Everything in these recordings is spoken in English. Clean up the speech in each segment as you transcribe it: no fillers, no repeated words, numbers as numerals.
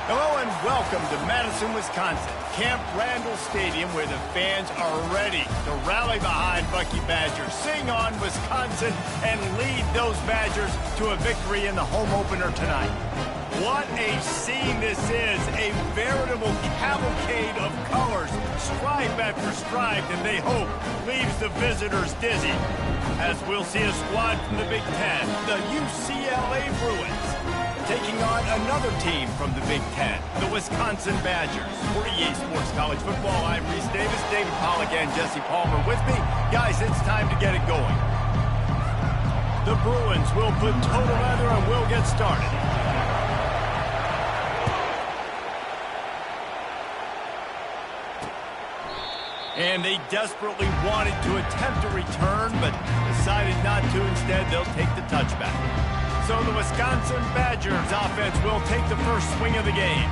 Hello and welcome to Madison, Wisconsin, Camp Randall Stadium, where the fans are ready to rally behind Bucky Badger, sing on Wisconsin, and lead those Badgers to a victory in the home opener tonight. What a scene this is, a veritable cavalcade of colors, stripe after stripe, and they hope leaves the visitors dizzy. As we'll see a squad from the Big Ten, the UCLA Bruins, taking on another team from the Big Ten, the Wisconsin Badgers. For EA Sports College Football, I'm Reese Davis, David Pollack, and Jesse Palmer with me. Guys, it's time to get it going. The Bruins will put total leather and we'll get started. And they desperately wanted to attempt a return, but decided not to. Instead, they'll take the touchback. So the Wisconsin Badgers offense will take the first swing of the game.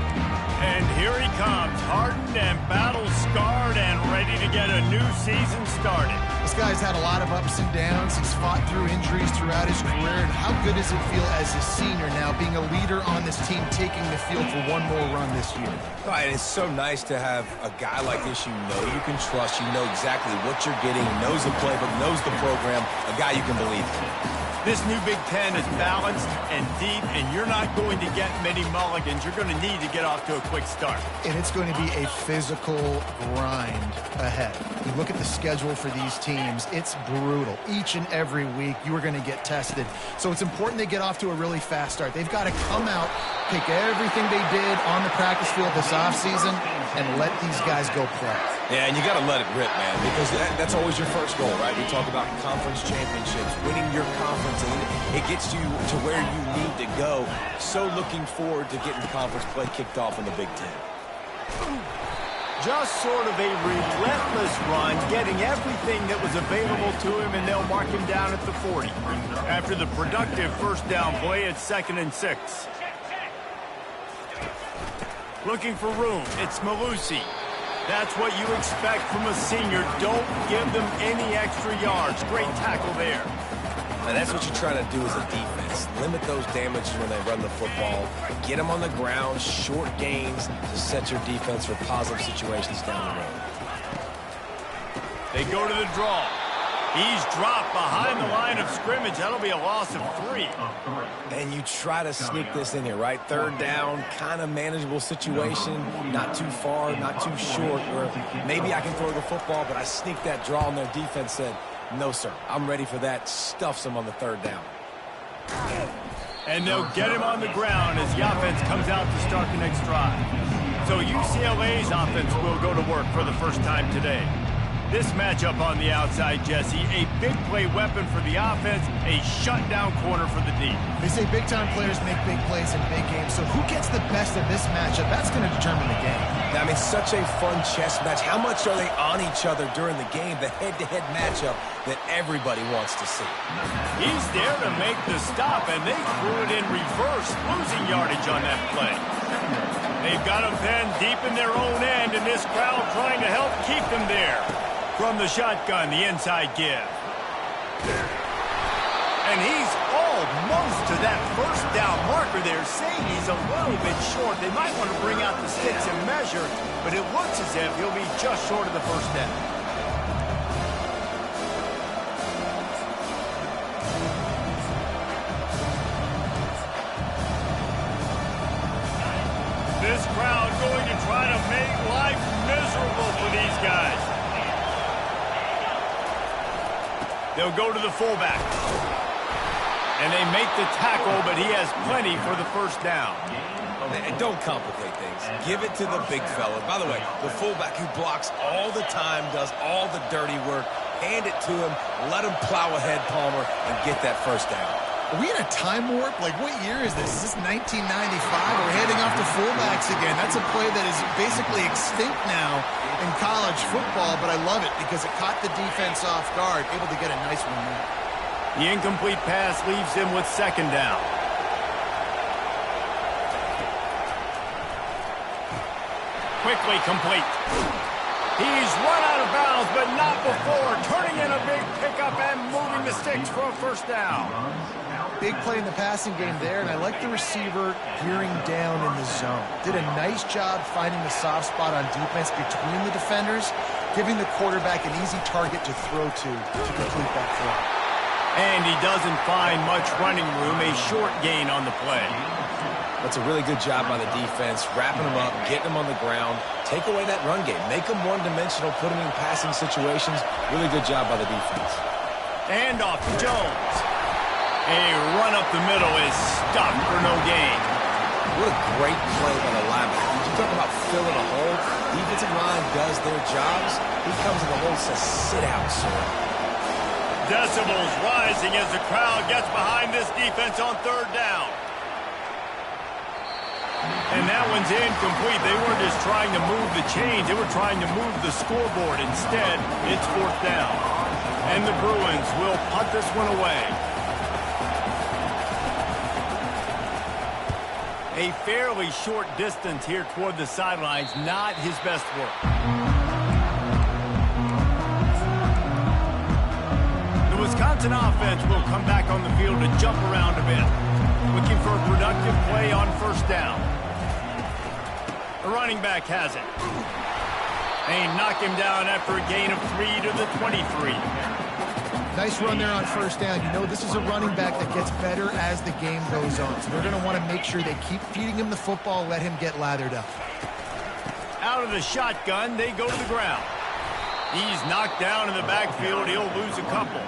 And here he comes, hardened and battle-scarred and ready to get a new season started. This guy's had a lot of ups and downs. He's fought through injuries throughout his career. And how good does it feel as a senior now, being a leader on this team, taking the field for one more run this year? Right, it's so nice to have a guy like this you know you can trust. You know exactly what you're getting. He knows the playbook, knows the program, a guy you can believe in. This new Big Ten is balanced and deep, and you're not going to get many mulligans. You're going to need to get off to a quick start. And it's going to be a physical grind ahead. You look at the schedule for these teams, it's brutal. Each and every week, you are going to get tested. So it's important they get off to a really fast start. They've got to come out, take everything they did on the practice field this offseason, and let these guys go play. Yeah, and you got to let it rip, man, because that's always your first goal, right? We talk about conference championships, winning your conference, and it gets you to where you need to go. So looking forward to getting conference play kicked off in the Big Ten. Just sort of a relentless run, getting everything that was available to him, and they'll mark him down at the 40. After the productive first down play, it's 2nd and 6. Looking for room, it's Malusi. That's what you expect from a senior. Don't give them any extra yards. Great tackle there. And that's what you're trying to do as a defense. Limit those damages when they run the football. Get them on the ground, short gains to set your defense for positive situations down the road. They go to the draw. He's dropped behind the line of scrimmage. That'll be a loss of 3. And you try to sneak this in here, right? Third down, kind of manageable situation. Not too far, not too short, where maybe I can throw the football, but I sneak that draw, and their defense said, no, sir, I'm ready for that. Stuffs him on the third down. And they'll get him on the ground as the offense comes out to start the next drive. So UCLA's offense will go to work for the first time today. This matchup on the outside, Jesse, a big play weapon for the offense, a shutdown corner for the D. They say big-time players make big plays in big games, so who gets the best of this matchup? That's going to determine the game. I mean, such a fun chess match. How much are they on each other during the game, the head-to-head matchup that everybody wants to see? He's there to make the stop, and they threw it in reverse, losing yardage on that play. They've got them pinned deep in their own end, and this crowd trying to help keep them there. From the shotgun, the inside give. And he's almost to that first down marker there, saying he's a little bit short. They might want to bring out the sticks and measure, but it looks as if he'll be just short of the first down. This crowd going to try to make life miserable for these guys. They'll go to the fullback. And they make the tackle, but he has plenty for the first down. And don't complicate things. Give it to the big fella. By the way, the fullback who blocks all the time, does all the dirty work. Hand it to him. Let him plow ahead, Palmer, and get that first down. Are we in a time warp? Like, what year is this? Is this 1995? We're heading off to fullbacks again. That's a play that is basically extinct now in college football, but I love it because it caught the defense off guard, able to get a nice one there. The incomplete pass leaves him with 2nd down. Quickly complete. He's run out of bounds, but not before turning in a big pickup and moving the sticks for a first down. Big play in the passing game there, and I like the receiver gearing down in the zone. Did a nice job finding the soft spot on defense between the defenders, giving the quarterback an easy target to throw to complete that throw. And he doesn't find much running room, a short gain on the play. That's a really good job by the defense, wrapping them up, getting them on the ground. Take away that run game. Make them one-dimensional, put them in passing situations. Really good job by the defense. And off to Jones. A run up the middle is stopped for no gain. What a great play by the linebacker. You talk about filling a hole. Defensive line does their jobs. He comes in the hole and says, sit out, sir. Decibels rising as the crowd gets behind this defense on third down. And that one's incomplete. They weren't just trying to move the chains. They were trying to move the scoreboard. Instead, it's fourth down. And the Bruins will punt this one away. A fairly short distance here toward the sidelines. Not his best work. The Wisconsin offense will come back on the field to jump around a bit. Looking for a productive play on first down. The running back has it. They knock him down after a gain of 3 to the 23. Nice run there on first down. You know this is a running back that gets better as the game goes on. So they're going to want to make sure they keep feeding him the football, let him get lathered up. Out of the shotgun, they go to the ground. He's knocked down in the backfield. He'll lose a couple.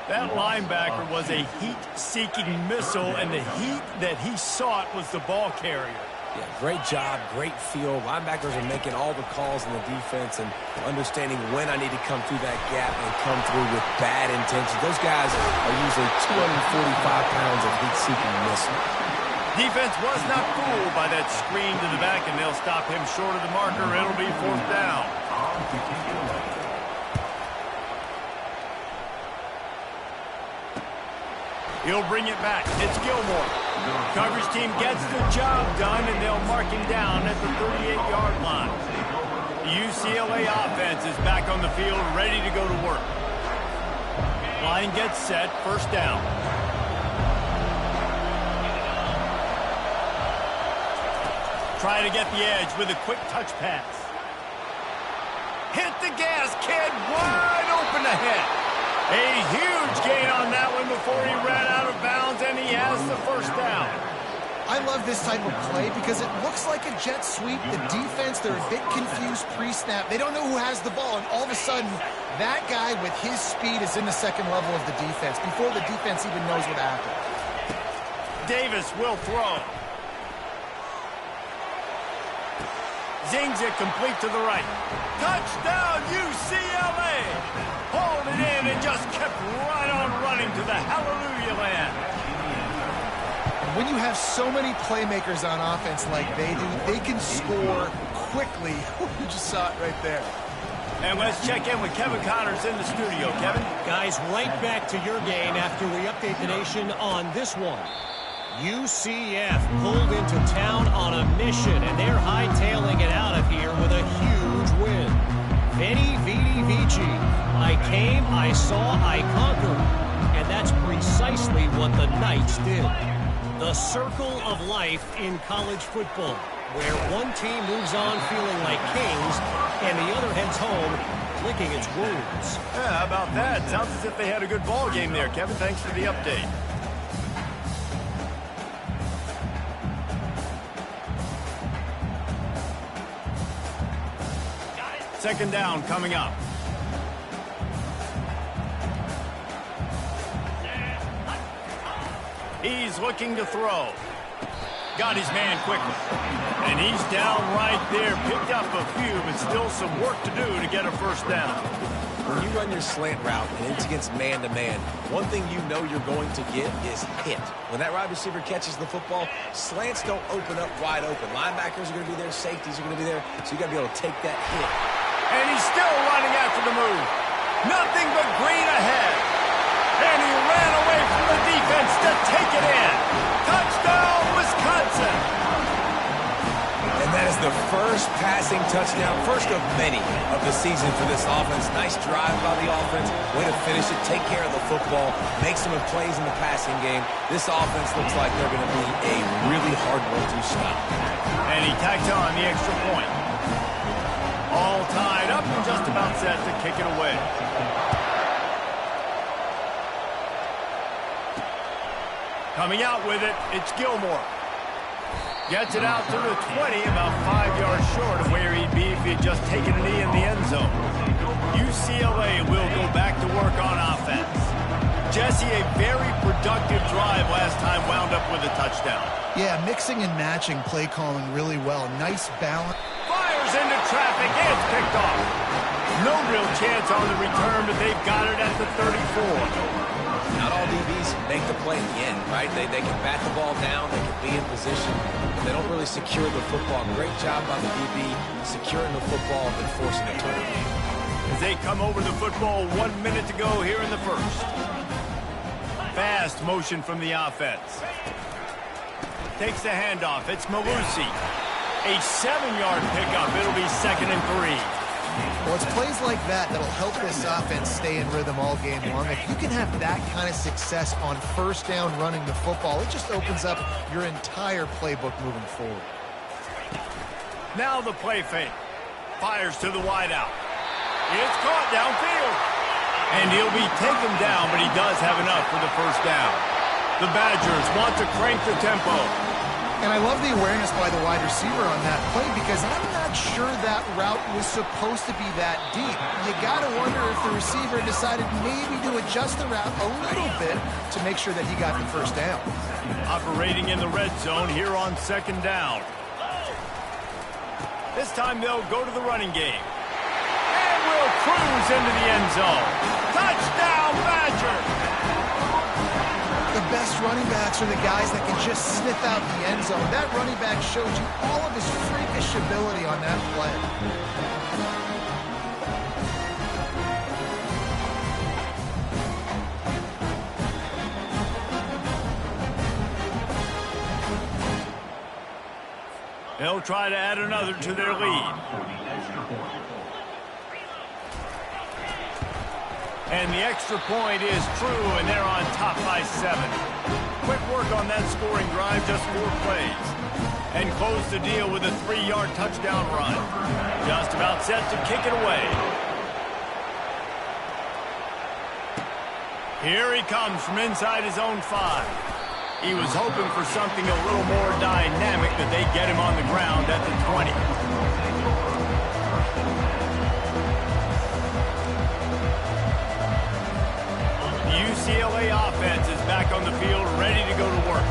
That linebacker was a heat-seeking missile, and the heat that he sought was the ball carrier. Yeah, great job, great feel. Linebackers are making all the calls in the defense and understanding when I need to come through that gap and come through with bad intentions. Those guys are usually 245 pounds of heat-seeking missile. Defense was not fooled by that screen to the back, and they'll stop him short of the marker. It'll be fourth down. He'll bring it back. It's Gilmore. Coverage team gets the job done, and they'll mark him down at the 38-yard line. The UCLA offense is back on the field, ready to go to work. Line gets set, first down. Try to get the edge with a quick touch pass. Hit the gas, kid, wide open ahead. A huge gain on that one before he ran out of bounds, and he has the first down. I love this type of play because it looks like a jet sweep. The defense, they're a bit confused pre-snap. They don't know who has the ball, and all of a sudden, that guy with his speed is in the second level of the defense before the defense even knows what happened. Davis will throw. Zings it complete to the right. Touchdown, UCLA! Hauled it in and just kept right on running to the hallelujah land. When you have so many playmakers on offense like they do, they can score quickly. You just saw it right there. And let's check in with Kevin Connors in the studio. Kevin? Guys, right back to your game after we update the nation on this one. UCF pulled into town on a mission, and they're hightailing it out of here with a huge win. Veni, Vidi, Vici. I came, I saw, I conquered. And that's precisely what the Knights did. The circle of life in college football, where one team moves on feeling like kings, and the other heads home licking its wounds. Yeah, how about that? Sounds as if they had a good ball game there, Kevin. Thanks for the update. Second down coming up. He's looking to throw. Got his man quickly. And he's down right there. Picked up a few, but still some work to do to get a first down. When you run your slant route and it's against man-to-man, one thing you know you're going to get is hit. When that wide receiver catches the football, slants don't open up wide open. Linebackers are going to be there. Safeties are going to be there. So you got to be able to take that hit. And he's still running after the move. Nothing but green ahead. And he ran away from the defense to take it in. Touchdown, Wisconsin. And that is the First passing touchdown, first of many of the season for this offense. Nice drive by the offense. Way to finish it, take care of the football, make some plays in the passing game. This offense looks like they're going to be a really hard one to stop. And he tacked on the extra point. All tied up and just about set to kick it away. Coming out with it, it's Gilmore. Gets it out to the 20, about 5 yards short of where he'd be if he had just taken a knee in the end zone. UCLA will go back to work on offense. Jesse, a very productive drive last time, wound up with a touchdown. Yeah, mixing and matching play calling really well. Nice balance. Fires into traffic, and it's picked off. No real chance on the return, but they've got it at the 34. Not all DBs make the play in the end, right? They can bat the ball down, they can be in position, but they don't really secure the football. Great job by the DB securing the football and forcing a turnover. As they come over the football, 1 minute to go here in the first. Fast motion from the offense. Takes the handoff. It's Malusi. A 7-yard pickup. It'll be 2nd and 3. Well, it's plays like that that'll help this offense stay in rhythm all game long. If you can have that kind of success on first down running the football, it just opens up your entire playbook moving forward. Now the play fake. Fires to the wideout. It's caught downfield. And he'll be taken down, but he does have enough for the first down. The Badgers want to crank the tempo. And I love the awareness by the wide receiver on that play because I'm not sure that route was supposed to be that deep. You got to wonder if the receiver decided maybe to adjust the route a little bit to make sure that he got the first down. Operating in the red zone here on 2nd down. This time they'll go to the running game. And will cruise into the end zone. Touchdown, Badger! The best running backs are the guys that can just sniff out the end zone. That running back showed you all of his freakish ability on that play. They'll try to add another to their lead. And the extra point is true, and they're on top by 7. Quick work on that scoring drive, just 4 plays. And close the deal with a 3-yard touchdown run. Just about set to kick it away. Here he comes from inside his own 5. He was hoping for something a little more dynamic, but they get him on the ground at the 20. UCLA offense is back on the field, ready to go to work.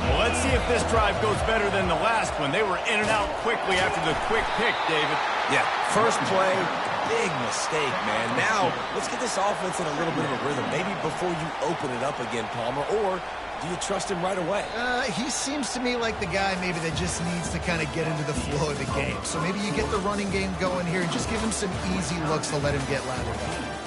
Well, let's see if this drive goes better than the last one. They were in and out quickly after the quick pick, David. Yeah, first play, big mistake, man. Now, let's get this offense in a little bit of a rhythm. Maybe before you open it up again, Palmer, or do you trust him right away? He seems to me like the guy maybe that just needs to kind of get into the flow of the game. So maybe you get the running game going here and just give him some easy looks to let him get lathered up.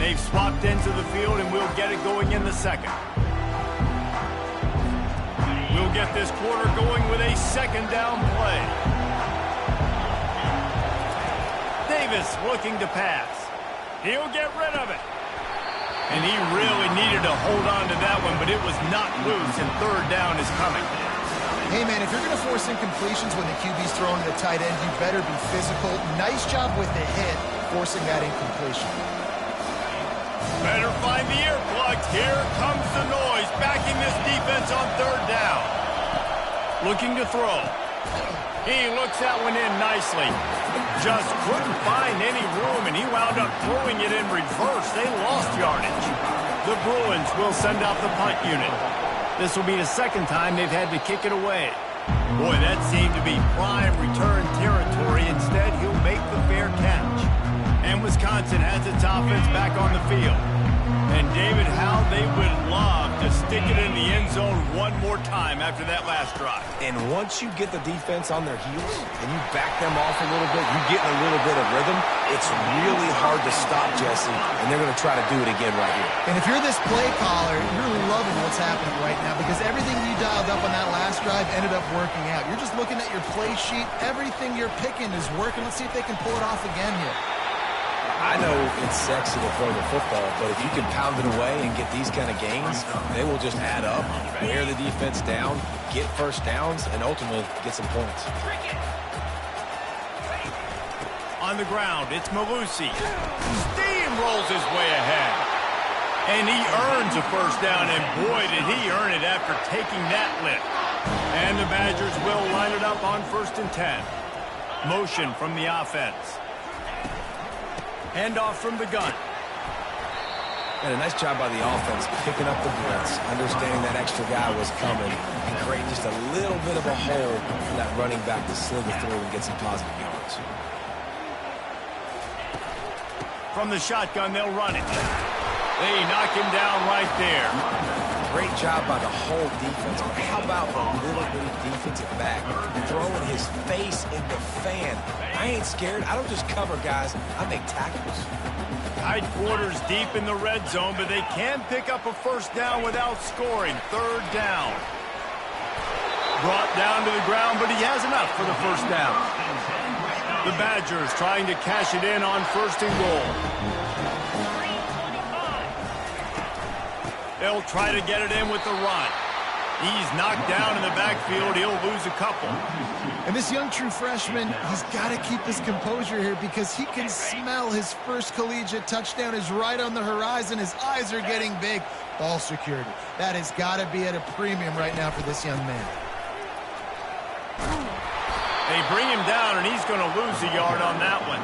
They've swapped into the field, and we'll get it going in the second. We'll get this quarter going with a 2nd down play. Davis looking to pass. He'll get rid of it. And he really needed to hold on to that one, but it was not loose, and 3rd down is coming. Hey, man, if you're going to force incompletions when the QB's throwing to the tight end, you better be physical. Nice job with the hit, forcing that incompletion. Better find the earplugs. Here comes the noise, backing this defense on 3rd down. Looking to throw. He looks that one in nicely. Just couldn't find any room, and he wound up throwing it in reverse. They lost yardage. The Bruins will send out the punt unit. This will be the 2nd time they've had to kick it away. Boy, that seemed to be prime return territory. Instead, he'll make the fair catch. And Wisconsin has its offense back on the field. And David, how they would love to stick it in the end zone one more time after that last drive. And once you get the defense on their heels and you back them off a little bit, you get in a little bit of rhythm, it's really hard to stop, Jesse, and they're going to try to do it again right here. And if you're this play caller, you're loving what's happening right now because everything you dialed up on that last drive ended up working out. You're just looking at your play sheet. Everything you're picking is working. Let's see if they can pull it off again here. I know it's sexy to throw the football, but if you can pound it away and get these kind of gains, they will just add up, wear the defense down, get first downs, and ultimately get some points. On the ground, it's Malusi. Steamrolls his way ahead. And he earns a first down, and boy, did he earn it after taking that lift. And the Badgers will line it up on 1st and 10. Motion from the offense. Handoff from the gun. And a nice job by the offense picking up the blitz, understanding that extra guy was coming, and creating just a little bit of a hole for that running back to slither through and get some positive yards. From the shotgun, they'll run it. They knock him down right there. Great job by the whole defense. But how about the little bitty defensive back throwing his face in the fan? I ain't scared. I don't just cover guys. I make tackles. Tight quarters deep in the red zone, but they can pick up a first down without scoring. 3rd down. Brought down to the ground, but he has enough for the first down. The Badgers trying to cash it in on 1st and goal. They'll try to get it in with the run. He's knocked down in the backfield. He'll lose a couple. And this young true freshman, he's got to keep his composure here because he can smell his first collegiate touchdown is right on the horizon. His eyes are getting big. Ball security. That has got to be at a premium right now for this young man. They bring him down, and he's going to lose a yard on that one.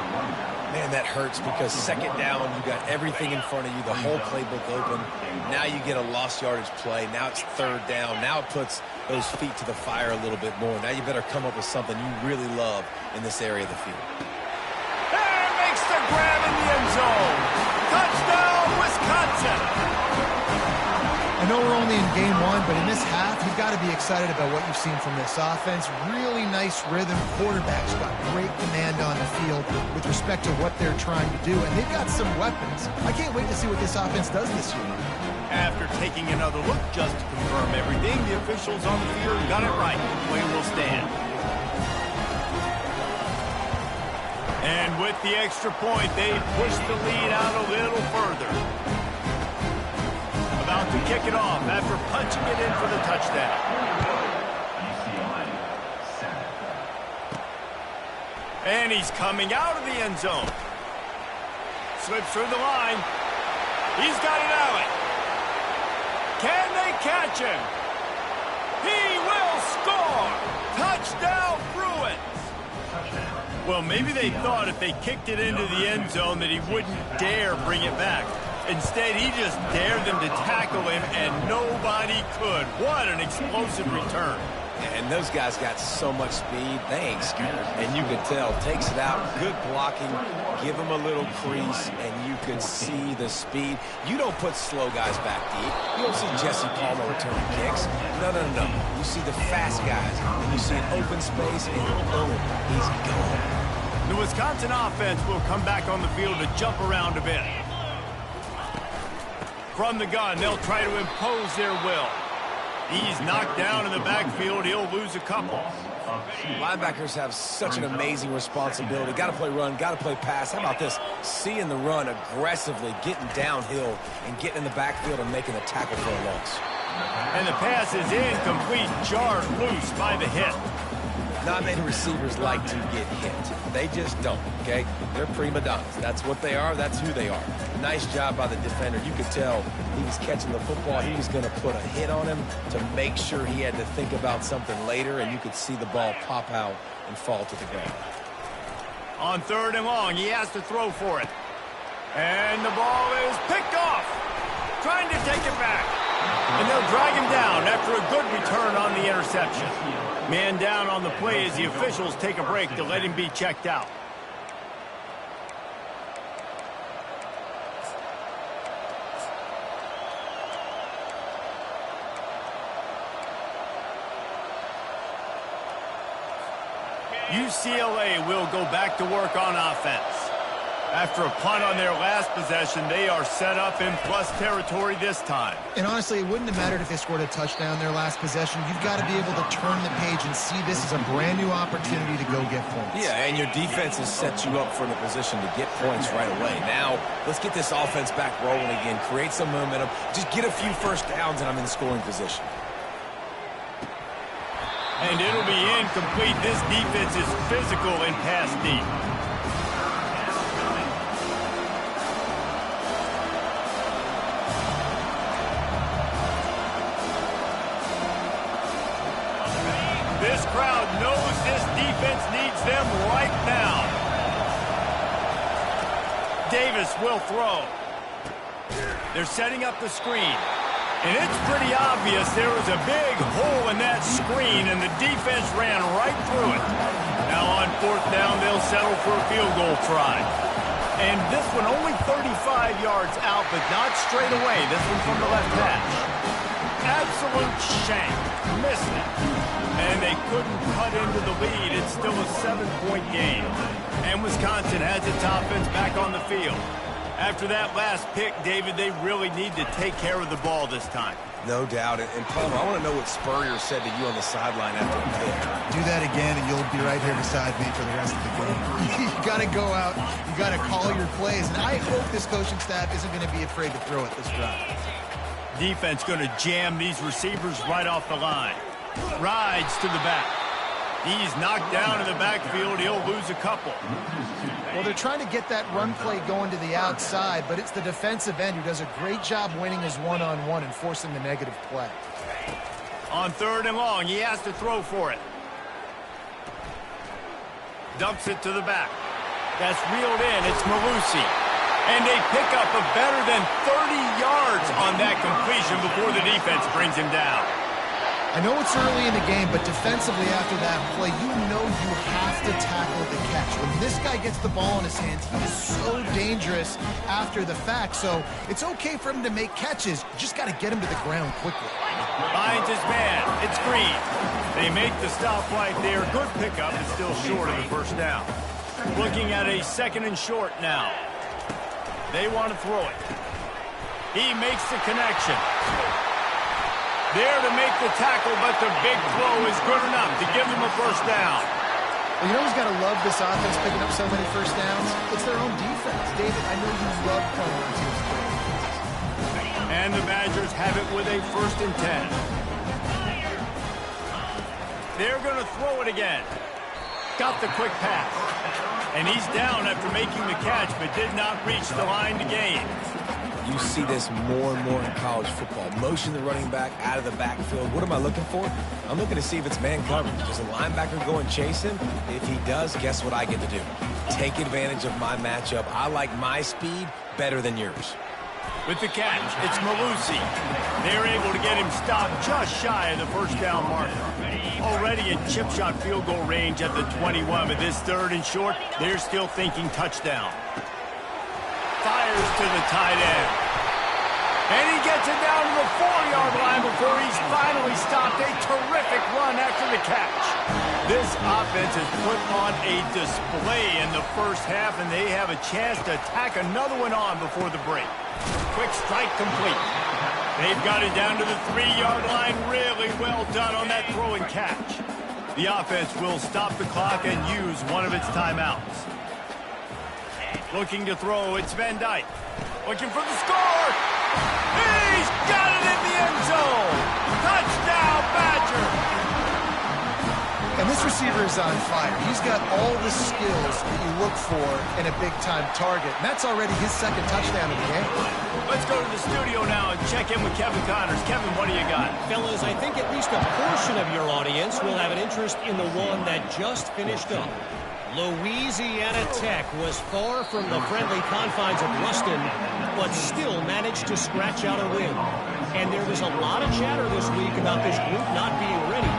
Man, that hurts because 2nd down, you got everything in front of you, the whole playbook open. Now you get a lost yardage play. Now it's 3rd down. Now it puts those feet to the fire a little bit more. Now you better come up with something you really love in this area of the field. And makes the grab in the end zone. Touchdown, Wisconsin. I know we're only in game 1, but in this half, you've got to be excited about what you've seen from this offense. Really nice rhythm. Quarterback's got great command on the field with respect to what they're trying to do, and they've got some weapons. I can't wait to see what this offense does this year. After taking another look just to confirm everything, the officials on the field got it right. Play will stand. And with the extra point, they push the lead out a little further. About to kick it off after punching it in for the touchdown. And he's coming out of the end zone. Slips through the line. He's got it out. Can they catch him? He will score! Touchdown, Bruins! Well, maybe they thought if they kicked it into the end zone that he wouldn't dare bring it back. Instead, he just dared them to tackle him, and nobody could. What an explosive return. And those guys got so much speed, they ain't scared. And you can tell, takes it out, good blocking, give them a little crease, and you can see the speed. You don't put slow guys back deep. You don't see Jesse Palmer returning kicks. No, no, no. You see the fast guys, and you see an open space, and boom, he's gone. The Wisconsin offense will come back on the field to jump around a bit. From the gun, they'll try to impose their will. He's knocked down in the backfield. He'll lose a couple. Linebackers have such an amazing responsibility. Got to play run, got to play pass. How about this? Seeing the run aggressively, getting downhill, and getting in the backfield and making a tackle for a loss. And the pass is incomplete, jarred loose by the hit. Not many receivers like to get hit. They just don't, okay? They're prima donnas. That's what they are. That's who they are. Nice job by the defender. You could tell he was catching the football. He was going to put a hit on him to make sure he had to think about something later, and you could see the ball pop out and fall to the ground. On 3rd and long, he has to throw for it. And the ball is picked off. Trying to take it back. And they'll drag him down after a good return on the interception. Man down on the play as the officials take a break to let him be checked out. UCLA will go back to work on offense. After a punt on their last possession, they are set up in plus territory this time. And honestly, it wouldn't have mattered if they scored a touchdown their last possession. You've got to be able to turn the page and see this as a brand new opportunity to go get points. Yeah, and your defense has set you up for the position to get points right away. Now, let's get this offense back rolling again, create some momentum, just get a few first downs, and I'm in scoring position. And it'll be incomplete. This defense is physical and pass deep. This crowd knows this defense needs them right now. Davis will throw. They're setting up the screen. And it's pretty obvious there was a big hole in that screen, and the defense ran right through it. Now on fourth down, they'll settle for a field goal try. And this one only 35 yards out, but not straight away. This one from the left hash. Absolute shank. Missed it. And they couldn't cut into the lead. It's still a 7-point game. And Wisconsin has its offense back on the field. After that last pick, David, they really need to take care of the ball this time. No doubt. And Palmer, I want to know what Spurrier said to you on the sideline after the pick. Do that again, and you'll be right here beside me for the rest of the game. You got to go out. You got to call your plays. And I hope this coaching staff isn't going to be afraid to throw it this drive. Defense going to jam these receivers right off the line. Rides to the back. He's knocked down in the backfield. He'll lose a couple. Well, they're trying to get that run play going to the outside, but it's the defensive end who does a great job winning his one-on-one and forcing the negative play. On third and long, he has to throw for it. Dumps it to the back. That's reeled in. It's Malusi. And they pick up a better than 30 yards on that completion before the defense brings him down. I know it's early in the game, but defensively after that play, you know you have to tackle the catch. When this guy gets the ball in his hands, he is so dangerous after the fact. So it's okay for him to make catches. You just got to get him to the ground quickly. Finds his man. It's Green. They make the stop right there. Good pickup, but still short of the first down. Looking at a second and short now. They want to throw it. He makes the connection. There to make the tackle, but the big throw is good enough to give them a first down. Well, you know who's got to love this offense picking up so many first downs? It's their own defense. David, I know you love playing on teams. And the Badgers have it with a 1st and 10. They're going to throw it again. Got the quick pass. And he's down after making the catch, but did not reach the line to gain. You see this more and more in college football. Motion the running back out of the backfield. What am I looking for? I'm looking to see if it's man coverage. Does a linebacker go and chase him? If he does, guess what I get to do? Take advantage of my matchup. I like my speed better than yours. With the catch, it's Malusi. They're able to get him stopped just shy of the first down marker. Already in chip shot field goal range at the 21, but this 3rd and short, they're still thinking touchdown. Fires to the tight end. And he gets it down to the 4-yard line before he's finally stopped. A terrific run after the catch. This offense has put on a display in the first half, and they have a chance to tack another one on before the break. Quick strike complete. They've got it down to the 3-yard line. Really well done on that throw and catch. The offense will stop the clock and use one of its timeouts. Looking to throw, it's Van Dyke. Looking for the score. He's got it in the end zone. Touchdown, Badger. And this receiver is on fire. He's got all the skills that you look for in a big-time target. And that's already his 2nd touchdown of the game. Let's go to the studio now and check in with Kevin Connors. Kevin, what do you got? Fellas, I think at least a portion of your audience will have an interest in the one that just finished up. Louisiana Tech was far from the friendly confines of Ruston, but still managed to scratch out a win. And there was a lot of chatter this week about this group not being ready.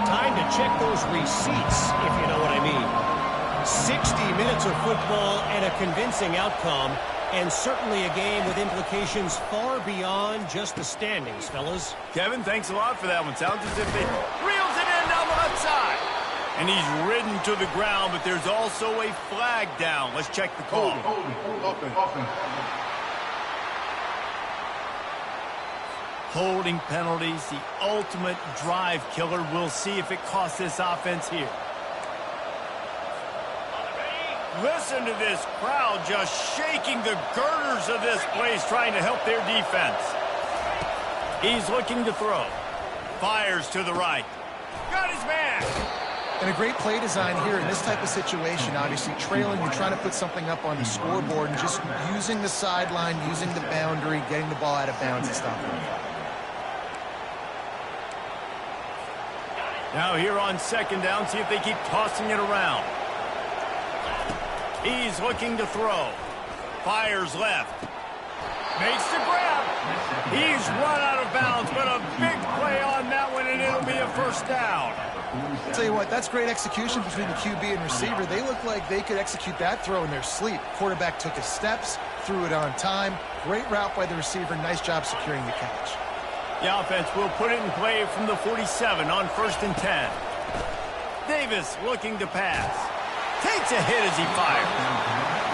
Time to check those receipts, if you know what I mean. 60 minutes of football and a convincing outcome, and certainly a game with implications far beyond just the standings, fellas. Kevin, thanks a lot for that one. Sounds as if they reels it in down the left side. And he's ridden to the ground, but there's also a flag down. Let's check the call. Holding penalties, the ultimate drive killer. We'll see if it costs this offense here. Listen to this crowd just shaking the girders of this place, trying to help their defense. He's looking to throw. Fires to the right. Got his man. And a great play design here in this type of situation. Obviously trailing, you're trying to put something up on the scoreboard and just using the sideline, using the boundary, getting the ball out of bounds and stopping it. Now here on second down, see if they keep tossing it around. He's looking to throw. Fires left. Makes the grab. He's run out of bounds, but a big play on that one, and it'll be a first down. I'll tell you what, that's great execution between the QB and receiver. They look like they could execute that throw in their sleep. Quarterback took his steps, threw it on time. Great route by the receiver. Nice job securing the catch. The offense will put it in play from the 47 on 1st and 10. Davis looking to pass. Takes a hit as he fires.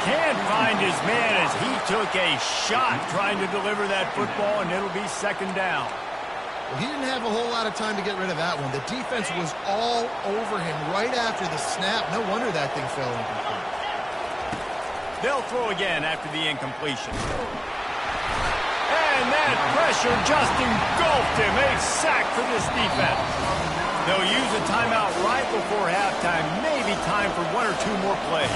Can't find his man as he took a shot trying to deliver that football, and it'll be second down. Well, he didn't have a whole lot of time to get rid of that one. The defense was all over him right after the snap. No wonder that thing fell incomplete. They'll throw again after the incompletion. And that pressure just engulfed him. A sack for this defense. They'll use a timeout right before halftime. Maybe time for one or two more plays.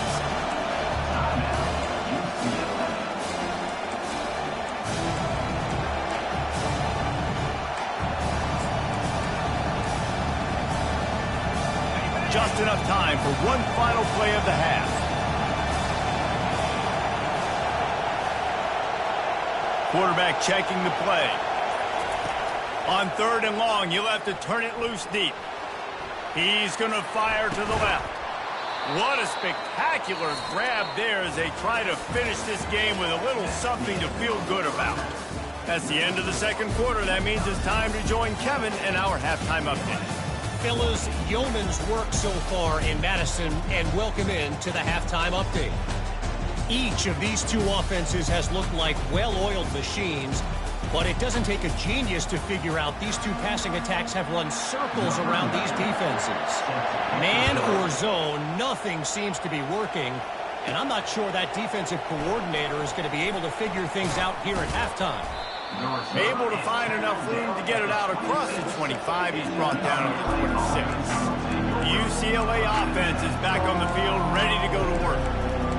Just enough time for one final play of the half. Quarterback checking the play. On 3rd and long, you'll have to turn it loose deep. He's going to fire to the left. What a spectacular grab there as they try to finish this game with a little something to feel good about. That's the end of the second quarter. That means it's time to join Kevin in our halftime update. Fellas, yeoman's work so far in Madison, and welcome in to the halftime update. Each of these two offenses has looked like well-oiled machines, but it doesn't take a genius to figure out these two passing attacks have run circles around these defenses. Man or zone, nothing seems to be working, and I'm not sure that defensive coordinator is going to be able to figure things out here at halftime. Able to find enough room to get it out across the 25. He's brought down to the 26. The UCLA offense is back on the field, ready to go to work.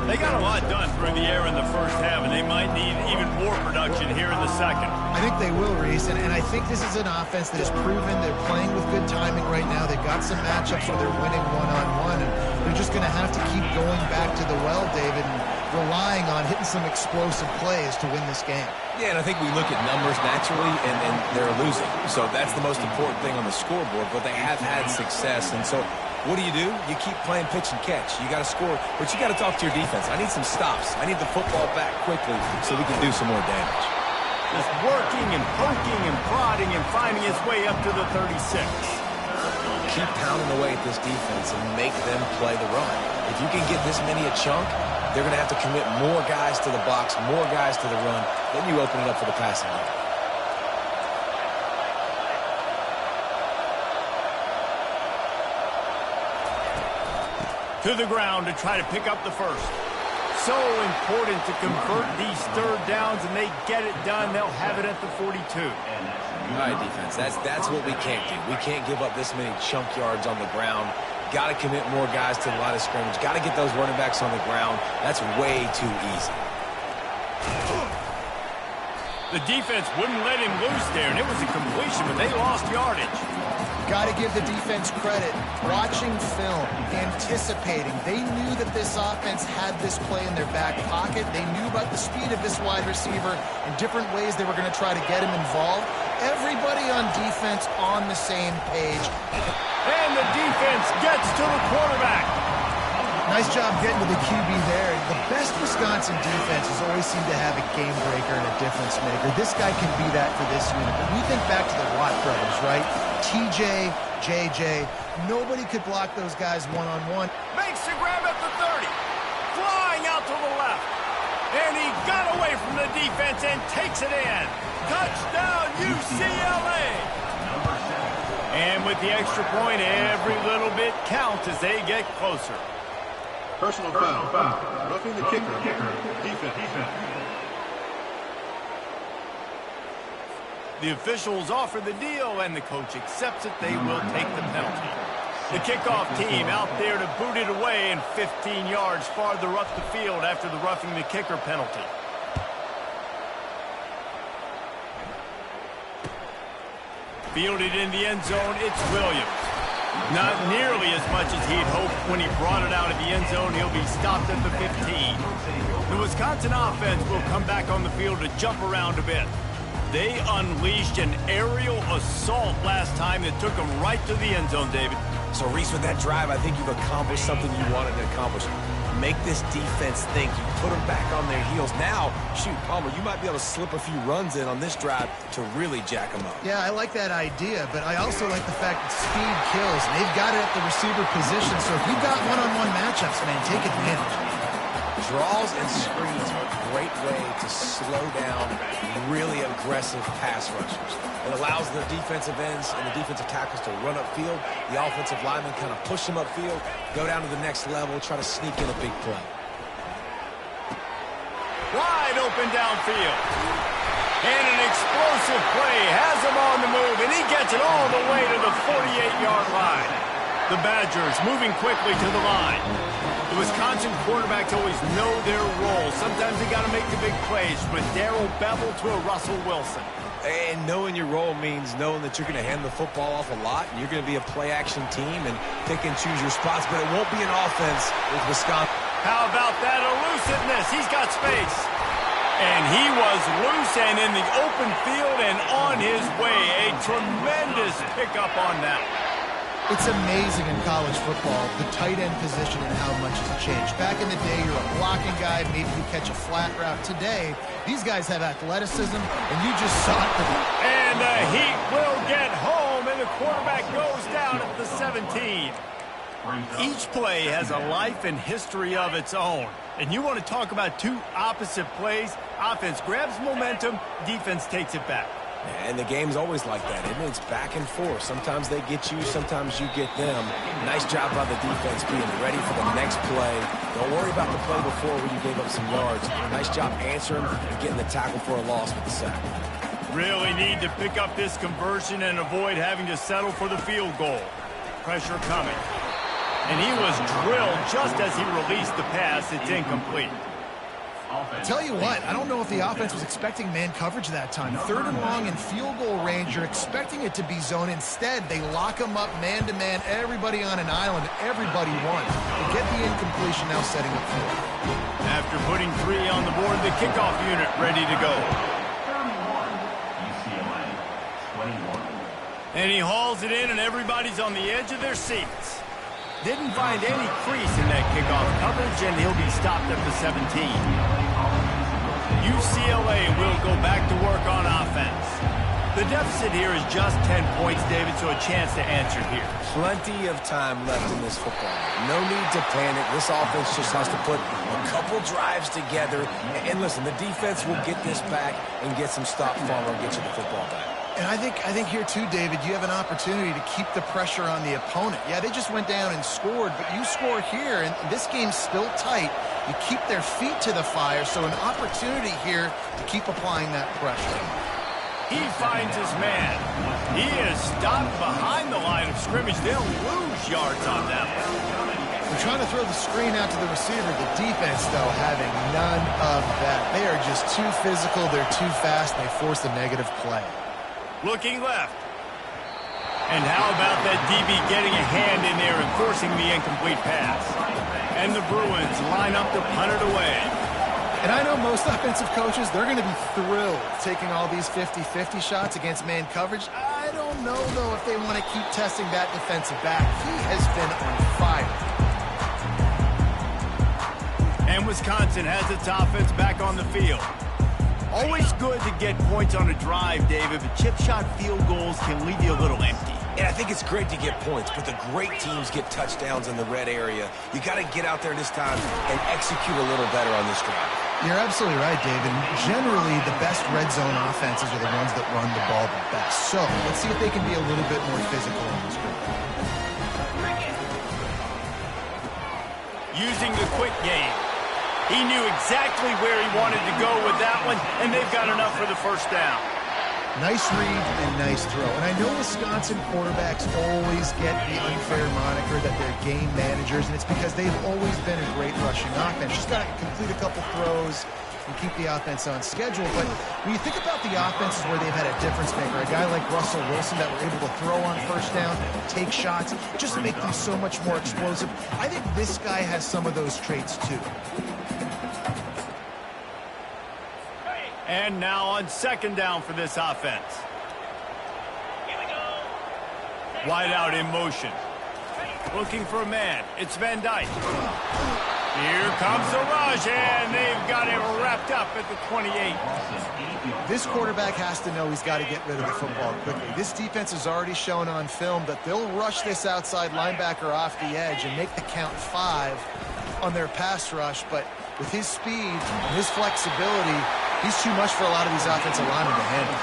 They got a lot done through the air in the first half, and they might need even more production here in the second. I think they will, Reese, and I think this is an offense that has proven they're playing with good timing right now. They've got some matchups where they're winning one-on-one, and they're just going to have to keep going back to the well, David, and relying on hitting some explosive plays to win this game. Yeah, and I think we look at numbers naturally, and they're losing. So that's the most important thing on the scoreboard, but they have had success. And so what do? You keep playing pitch and catch. You got to score, but you got to talk to your defense. I need some stops. I need the football back quickly so we can do some more damage. Just working and poking and prodding and finding his way up to the 36. Keep pounding away at this defense and make them play the run. If you can get this many a chunk, they're going to have to commit more guys to the box, more guys to the run. Then you open it up for the passing game. To the ground to try to pick up the first. So important to convert these third downs, and they get it done. They'll have it at the 42. All right, defense, that's what we can't do. We can't give up this many chunk yards on the ground. Got to commit more guys to the line of scrimmage. Got to get those running backs on the ground. That's way too easy. The defense wouldn't let him loose there, and it was a completion, but they lost yardage. Got to give the defense credit. Watching film, anticipating. They knew that this offense had this play in their back pocket. They knew about the speed of this wide receiver and different ways they were going to try to get him involved. Everybody on defense on the same page. And the defense gets to the quarterback. Nice job getting to the QB there. The best mistake Wisconsin defenses always seem to have a game breaker and a difference maker. This guy can be that for this unit. But we think back to the Watt brothers, right? TJ, JJ, nobody could block those guys one-on-one. Makes the grab at the 30. Flying out to the left. And he got away from the defense and takes it in. Touchdown, UCLA! And with the extra point, every little bit counts as they get closer. Personal foul. Roughing the kicker. Defense. The officials offer the deal, and the coach accepts it. They will take the penalty. The kickoff team out there to boot it away and 15 yards farther up the field after the roughing the kicker penalty. Fielded in the end zone, it's Williams. Not nearly as much as he'd hoped when he brought it out of the end zone. He'll be stopped at the 15. The Wisconsin offense will come back on the field to jump around a bit. They unleashed an aerial assault last time that took them right to the end zone, David. So, Reese, with that drive, I think you've accomplished something you wanted to accomplish. Make this defense think. You put them back on their heels. Now, shoot, Palmer, you might be able to slip a few runs in on this drive to really jack them up. Yeah, I like that idea, but I also like the fact that speed kills. They've got it at the receiver position, so if you've got one-on-one matchups, man, take advantage. Draws and screens are a great way to slow down really aggressive pass rushers. It allows the defensive ends and the defensive tackles to run upfield. The offensive linemen kind of push them upfield, go down to the next level, try to sneak in a big play. Wide open downfield. And an explosive play has him on the move, and he gets it all the way to the 48-yard line. The Badgers moving quickly to the line. The Wisconsin quarterbacks always know their role. Sometimes they got to make the big plays, from a Darrell Bevel to a Russell Wilson. And knowing your role means knowing that you're going to hand the football off a lot, and you're going to be a play-action team and pick and choose your spots, but it won't be an offense with Wisconsin. How about that elusiveness? He's got space. And he was loose and in the open field and on his way. A tremendous pickup on that. It's amazing in college football, the tight end position and how much has changed. Back in the day, you're a blocking guy, maybe you catch a flat route. Today, these guys have athleticism, and you just saw it. And the Heat will get home, and the quarterback goes down at the 17. Each play has a life and history of its own. And you want to talk about two opposite plays. Offense grabs momentum, defense takes it back. And the game's always like that, isn't it? It's back and forth. Sometimes they get you, sometimes you get them. Nice job by the defense being ready for the next play. Don't worry about the play before when you gave up some yards. Nice job answering and getting the tackle for a loss with the sack. Really need to pick up this conversion and avoid having to settle for the field goal. Pressure coming. And he was drilled just as he released the pass. It's incomplete. Tell you what, I don't know if the offense was expecting man coverage that time. 3rd and long in field goal range, you're expecting it to be zone. Instead, they lock them up man-to-man, everybody on an island, everybody won. They get the incompletion, now setting up 4. After putting 3 on the board, the kickoff unit ready to go. And he hauls it in, and everybody's on the edge of their seats. Didn't find any crease in that kickoff coverage, and he'll be stopped at the 17. UCLA will go back to work on offense. The deficit here is just 10 points, David, so a chance to answer here. Plenty of time left in this football. No need to panic. This offense just has to put a couple drives together. And listen, the defense will get this back and get some stop follow and get you the football back. And I think here too, David, you have an opportunity to keep the pressure on the opponent. Yeah, they just went down and scored, but you score here, and this game's still tight. You keep their feet to the fire, so an opportunity here to keep applying that pressure. He finds his man. He is stopped behind the line of scrimmage. They'll lose yards on that one. They're trying to throw the screen out to the receiver. The defense, though, having none of that. They are just too physical. They're too fast. They force a negative play. Looking left. And how about that DB getting a hand in there and forcing the incomplete pass? And the Bruins line up to punt it away. And I know most offensive coaches, they're going to be thrilled taking all these 50-50 shots against man coverage. I don't know, though, if they want to keep testing that defensive back. He has been on fire. And Wisconsin has its offense back on the field. Always good to get points on a drive, David, but chip shot field goals can leave you a little empty. And I think it's great to get points, but the great teams get touchdowns in the red area. You got to get out there this time and execute a little better on this drive. You're absolutely right, David. Generally, the best red zone offenses are the ones that run the ball the best. So let's see if they can be a little bit more physical on this drive. Using the quick game. He knew exactly where he wanted to go with that one, and they've got enough for the first down. Nice read and nice throw. And I know Wisconsin quarterbacks always get the unfair moniker that they're game managers, and it's because they've always been a great rushing offense. Just got to complete a couple throws and keep the offense on schedule. But when you think about the offenses where they've had a difference maker, a guy like Russell Wilson that were able to throw on first down, take shots, just make them so much more explosive, I think this guy has some of those traits too. And now on second down for this offense. Wide out in motion. Looking for a man. It's Van Dyke. Here comes the rush, and they've got him wrapped up at the 28. This quarterback has to know he's got to get rid of the football quickly. This defense has already shown on film that they'll rush this outside linebacker off the edge and make the count 5 on their pass rush, but with his speed and his flexibility, he's too much for a lot of these offensive linemen to handle.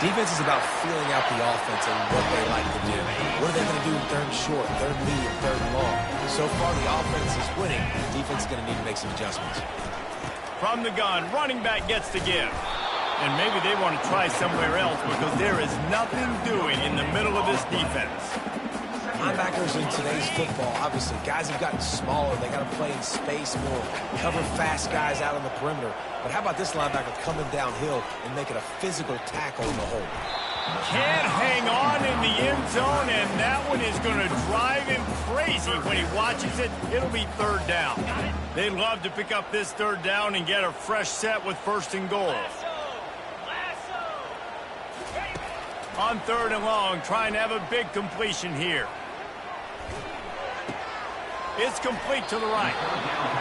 Defense is about feeling out the offense and what they like to do. What are they going to do in third and short, third and medium, third and long? So far, the offense is winning. The defense is going to need to make some adjustments. From the gun, running back gets to give. And maybe they want to try somewhere else because there is nothing doing in the middle of this defense. Linebackers in today's football, obviously, guys have gotten smaller. They got to play in space more, cover fast guys out on the perimeter. But how about this linebacker coming downhill and making a physical tackle in the hole? Can't hang on in the end zone, and that one is going to drive him crazy when he watches it. It'll be third down. They'd love to pick up this third down and get a fresh set with first and goal. On third and long, trying to have a big completion here. It's complete to the right.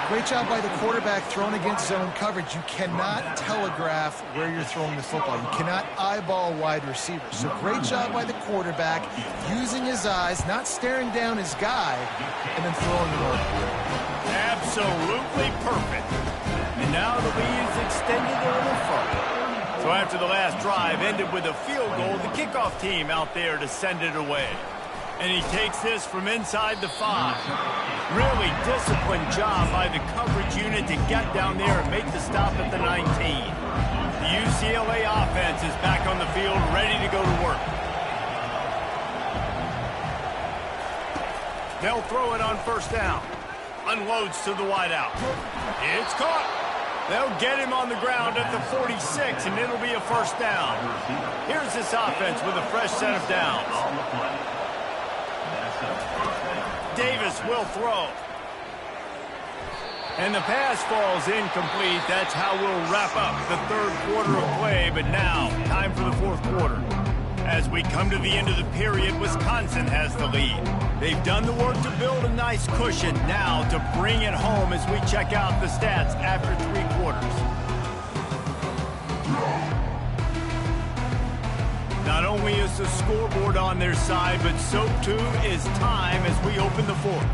Great job by the quarterback throwing against zone coverage. You cannot telegraph where you're throwing the football. You cannot eyeball wide receivers. So great job by the quarterback using his eyes, not staring down his guy, and then throwing the ball. Absolutely perfect. And now the lead is extended a little further. So after the last drive ended with a field goal, the kickoff team out there to send it away. And he takes this from inside the 5. Really disciplined job by the coverage unit to get down there and make the stop at the 19. The UCLA offense is back on the field, ready to go to work. They'll throw it on first down. Unloads to the wideout. It's caught. They'll get him on the ground at the 46, and it'll be a first down. Here's this offense with a fresh set of downs. Davis will throw. And the pass falls incomplete. That's how we'll wrap up the third quarter of play. But now, time for the fourth quarter. As we come to the end of the period, Wisconsin has the lead. They've done the work to build a nice cushion. Now to bring it home as we check out the stats after 3 quarters. Not only is the scoreboard on their side, but so too is time as we open the fourth.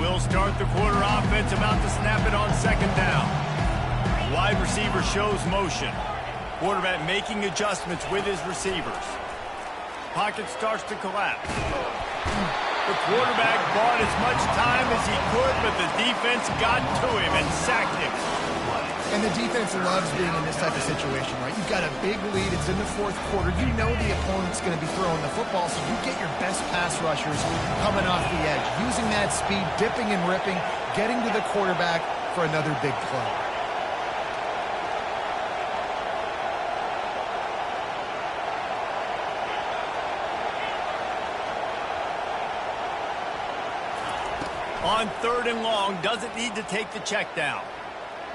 We'll start the quarter offense, about to snap it on second down. Wide receiver shows motion. Quarterback making adjustments with his receivers. Pocket starts to collapse. The quarterback bought as much time as he could, but the defense got to him and sacked him. And the defense loves being in this type of situation, right? You've got a big lead. It's in the fourth quarter. You know the opponent's going to be throwing the football, so you get your best pass rushers coming off the edge, using that speed, dipping and ripping, getting to the quarterback for another big play. On third and long, doesn't need to take the check down.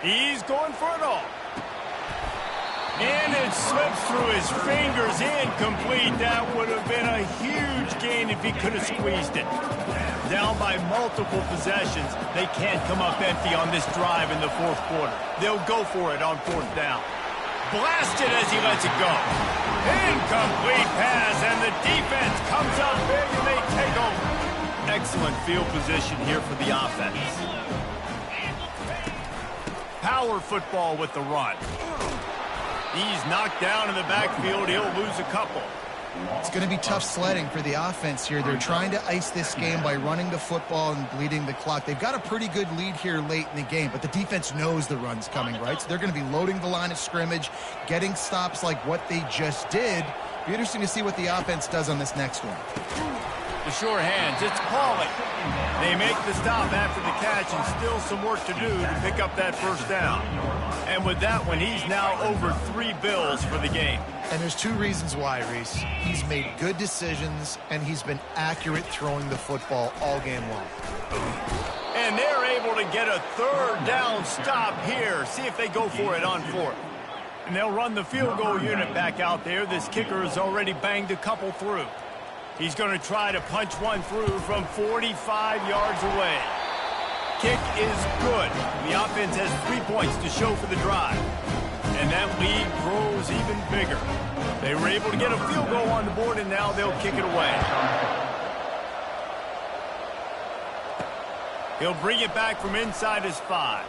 He's going for it all. And it slips through his fingers, incomplete. That would have been a huge gain if he could have squeezed it. Down by multiple possessions, they can't come up empty on this drive in the fourth quarter. They'll go for it on fourth down. Blasted as he lets it go. Incomplete pass, and the defense comes up big and they take over. Excellent field position here for the offense. Power football with the run. He's knocked down in the backfield. He'll lose a couple. It's going to be tough sledding for the offense here. They're trying to ice this game by running the football and bleeding the clock. They've got a pretty good lead here late in the game, but the defense knows the run's coming, right? So they're going to be loading the line of scrimmage, getting stops like what they just did. Be interesting to see what the offense does on this next one. The sure hands, it's Pauly. They make the stop after the catch, and still some work to do to pick up that first down. And with that one, he's now over 3 bills for the game. And there's 2 reasons why, Reese. He's made good decisions, and he's been accurate throwing the football all game long. And they're able to get a third down stop here. See if they go for it on fourth. And they'll run the field goal unit back out there. This kicker has already banged a couple through. He's going to try to punch one through from 45 yards away. Kick is good. The offense has 3 points to show for the drive. And that lead grows even bigger. They were able to get a field goal on the board, and now they'll kick it away. He'll bring it back from inside his 5.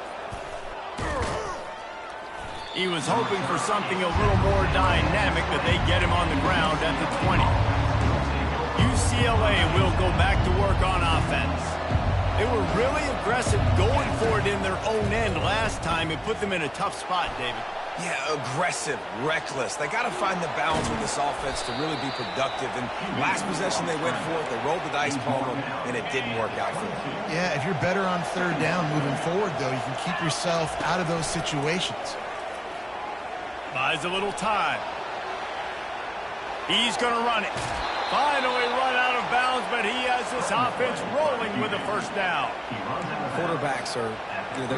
He was hoping for something a little more dynamic, but they get him on the ground at the 20. UCLA will go back to work on offense. They were really aggressive going for it in their own end last time. It put them in a tough spot, David. Yeah, aggressive, reckless. They got to find the balance with this offense to really be productive. And last possession they went for it, they rolled the dice, Palmer, and it didn't work out for them. Yeah, if you're better on third down moving forward, though, you can keep yourself out of those situations. Buys a little time. He's going to run it. Finally run out of bounds, but he has this offense rolling with a first down. Quarterbacks are,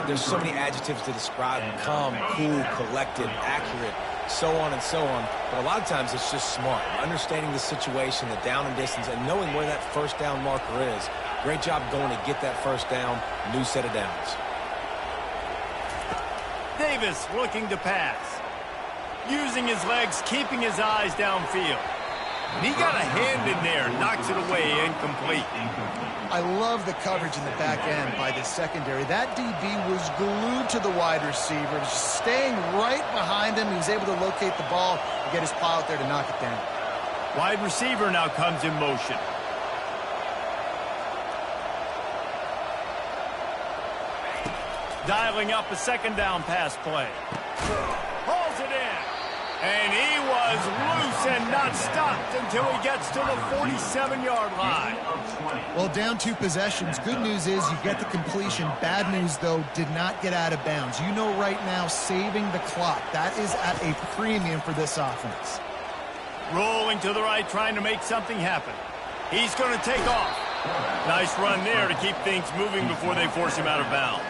there's so many adjectives to describe them. Calm, cool, collected, accurate, so on and so on. But a lot of times it's just smart. Understanding the situation, the down and distance, and knowing where that first down marker is. Great job going to get that first down. New set of downs. Davis looking to pass. Using his legs, keeping his eyes downfield. He got a hand in there, knocks it away, incomplete. I love the coverage in the back end by the secondary. That DB was glued to the wide receiver, just staying right behind him. He was able to locate the ball and get his paw out there to knock it down. Wide receiver now comes in motion. Dialing up a second down pass play. Hauls it in. And he was loose and not stopped until he gets to the 47-yard line. Well, down 2 possessions. Good news is you get the completion. Bad news, though, did not get out of bounds. You know right now, saving the clock. That is at a premium for this offense. Rolling to the right, trying to make something happen. He's going to take off. Nice run there to keep things moving before they force him out of bounds.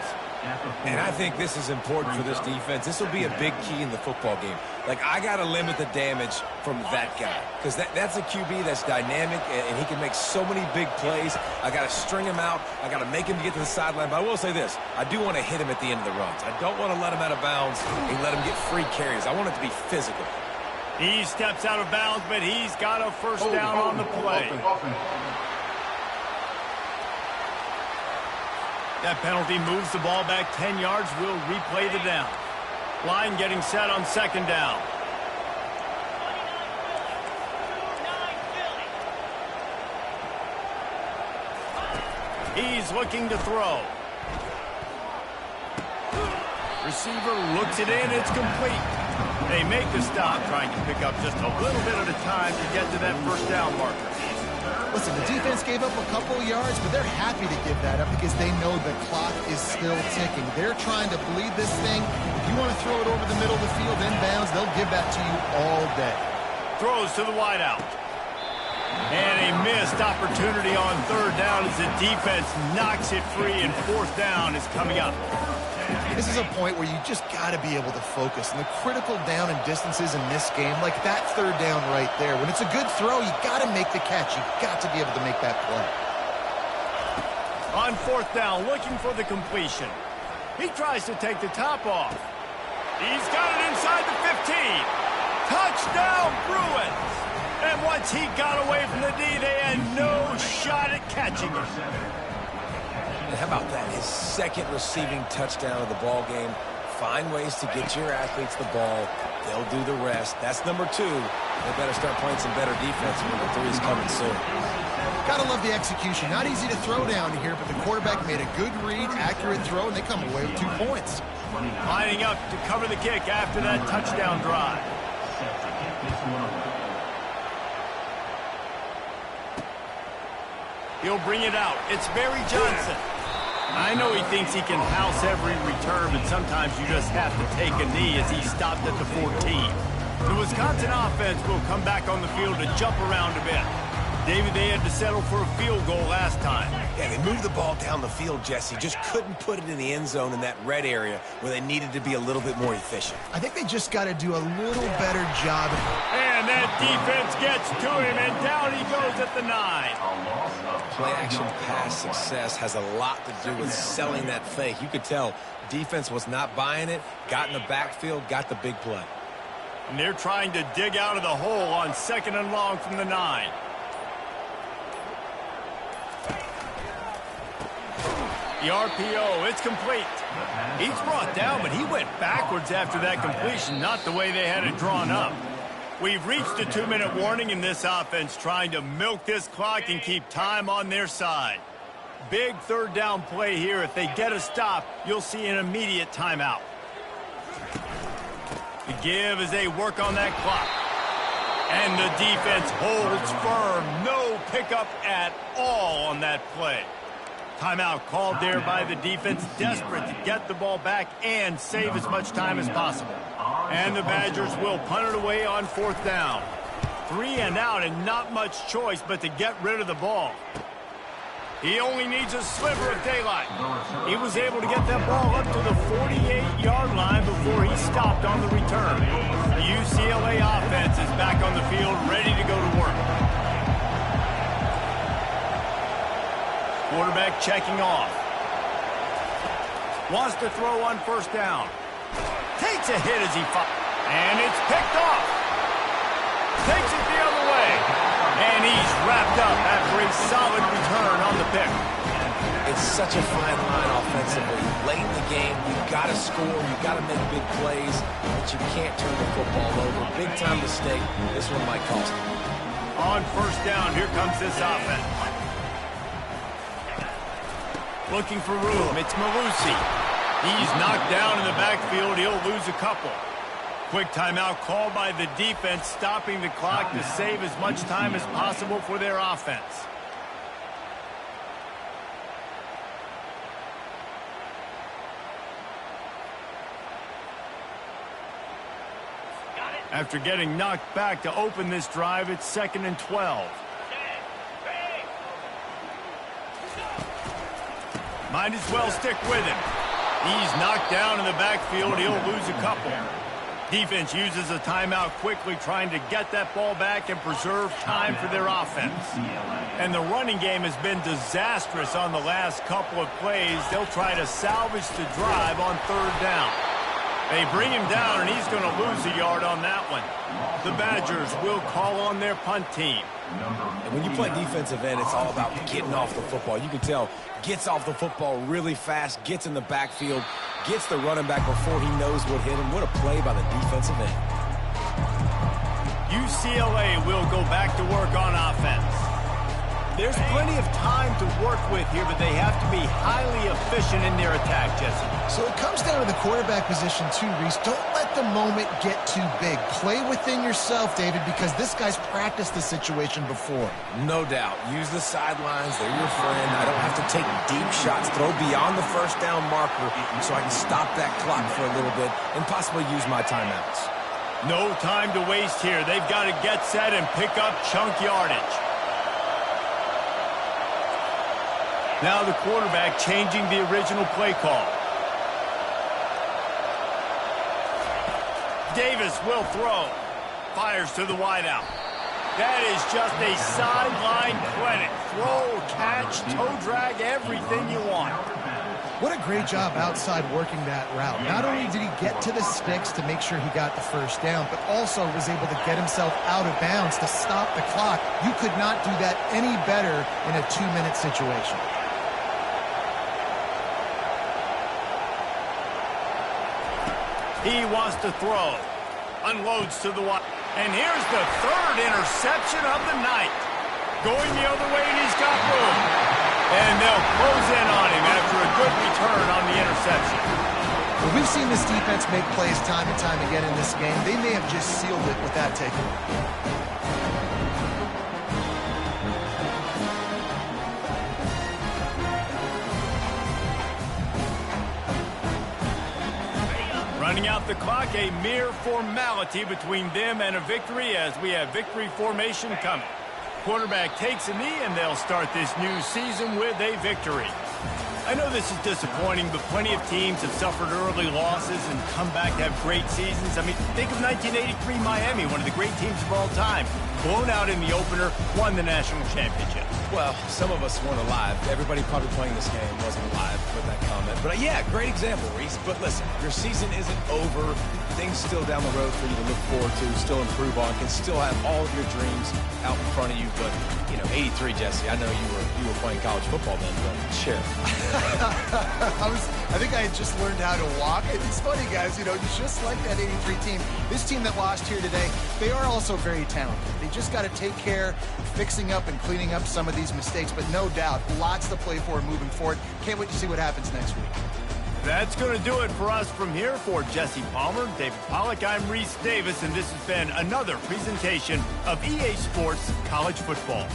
And I think this is important for this defense. This will be a big key in the football game. Like, I got to limit the damage from that guy. Because that's a QB that's dynamic, and he can make so many big plays. I got to string him out. I got to make him get to the sideline. But I will say this. I do want to hit him at the end of the runs. I don't want to let him out of bounds and let him get free carries. I want it to be physical. He steps out of bounds, but he's got a first down on the play. That penalty moves the ball back 10 yards. We'll replay the down. Line getting set on second down. He's looking to throw. Receiver looks it in. It's complete. They make the stop, trying to pick up just a little bit at a time to get to that first down marker. Listen, the defense gave up a couple yards, but they're happy to give that up because they know the clock is still ticking. They're trying to bleed this thing. If you want to throw it over the middle of the field inbounds, they'll give that to you all day. Throws to the wideout. And a missed opportunity on third down as the defense knocks it free, and fourth down is coming up. This is a point where you just got to be able to focus. And the critical down and distances in this game, like that third down right there, when it's a good throw, you got to make the catch. You got to be able to make that play. On fourth down, looking for the completion. He tries to take the top off. He's got it inside the 15. Touchdown, Bruins! And once he got away from the D, they had no shot at catching him. And how about that? His second receiving touchdown of the ball game. Find ways to get your athletes the ball. They'll do the rest. That's number 2. They better start playing some better defense when the 3 is coming soon. Gotta love the execution. Not easy to throw down here, but the quarterback made a good read, accurate throw, and they come away with 2 points. Lining up to cover the kick after that touchdown drive. He'll bring it out. It's Barry Johnson. I know he thinks he can house every return, but sometimes you just have to take a knee as he stopped at the 14. The Wisconsin offense will come back on the field to jump around a bit. David, they had to settle for a field goal last time. Yeah, they moved the ball down the field, Jesse. Just couldn't put it in the end zone in that red area where they needed to be a little bit more efficient. I think they just got to do a little better job. And that defense gets to him, and down he goes at the 9. Play-action pass success has a lot to do with selling that fake. You could tell defense was not buying it, got in the backfield, got the big play. And they're trying to dig out of the hole on 2nd and long from the 9. The RPO, it's complete. He's brought down, but he went backwards after that completion, not the way they had it drawn up. We've reached a 2-minute warning in this offense, trying to milk this clock and keep time on their side. Big third down play here. If they get a stop, you'll see an immediate timeout. The give as they work on that clock. And the defense holds firm. No pickup at all on that play. Timeout called there by the defense, desperate to get the ball back and save as much time as possible. And the Badgers will punt it away on 4th down. 3 and out and not much choice but to get rid of the ball. He only needs a sliver of daylight. He was able to get that ball up to the 48-yard line before he stopped on the return. The UCLA offense is back on the field, ready to go to work. Quarterback checking off. Wants to throw on 1st down. Takes a hit as he fires. And it's picked off. Takes it the other way. And he's wrapped up after a solid return on the pick. It's such a fine line offensively. Late in the game, you've got to score, you've got to make big plays, but you can't turn the football over. Big-time mistake. This one might cost him. On 1st down, here comes this offense. Looking for room, it's Malusi. He's knocked down in the backfield, he'll lose a couple. Quick timeout called by the defense, stopping the clock to save as much time as possible for their offense. After getting knocked back to open this drive, it's 2nd and 12. Might as well stick with him. He's knocked down in the backfield. He'll lose a couple. Defense uses a timeout quickly, trying to get that ball back and preserve time for their offense. And the running game has been disastrous on the last couple of plays. They'll try to salvage the drive on 3rd down. They bring him down, and he's going to lose a yard on that one. The Badgers will call on their punt team. And when you play defensive end, it's all about getting off the football. You can tell, gets off the football really fast, gets in the backfield, gets the running back before he knows what hit him. What a play by the defensive end. UCLA will go back to work on offense. There's plenty of time to work with here, but they have to be highly efficient in their attack, Jesse. So it comes down to the quarterback position too, Reese. Don't let the moment get too big. Play within yourself, David, because this guy's practiced the situation before. No doubt. Use the sidelines. They're your friend. I don't have to take deep shots, throw beyond the 1st down marker so I can stop that clock for a little bit and possibly use my timeouts. No time to waste here. They've got to get set and pick up chunk yardage. Now the quarterback changing the original play call. Davis will throw. Fires to the wideout. That is just a sideline credit. Throw, catch, toe drag, everything you want. What a great job outside working that route. Not only did he get to the sticks to make sure he got the first down, but also was able to get himself out of bounds to stop the clock. You could not do that any better in a 2-minute situation. He wants to throw. Unloads to the wide. And here's the third interception of the night. Going the other way, and he's got room. And they'll close in on him after a good return on the interception. Well, we've seen this defense make plays time and time again in this game. They may have just sealed it with that takeaway. Running out the clock, a mere formality between them and a victory as we have victory formation coming. Quarterback takes a knee, and they'll start this new season with a victory. I know this is disappointing, but plenty of teams have suffered early losses and come back to have great seasons. I mean, think of 1983 Miami, one of the great teams of all time. Blown out in the opener, won the national championship. Well, some of us weren't alive. Everybody probably playing this game wasn't alive with that comment. But yeah, great example, Reese. But listen, your season isn't over. Things still down the road for you to look forward to, still improve on, can still have all of your dreams out in front of you. But, you know, 83, Jesse, I know you were playing college football then, but share. I think I had just learned how to walk. It's funny, guys, you know, just like that 83 team, this team that lost here today, they are also very talented. They just got to take care of fixing up and cleaning up some of these mistakes, but no doubt, lots to play for moving forward. Can't wait to see what happens next week. That's going to do it for us from here. For Jesse Palmer, David Pollack, I'm Reese Davis, and this has been another presentation of EA Sports College Football.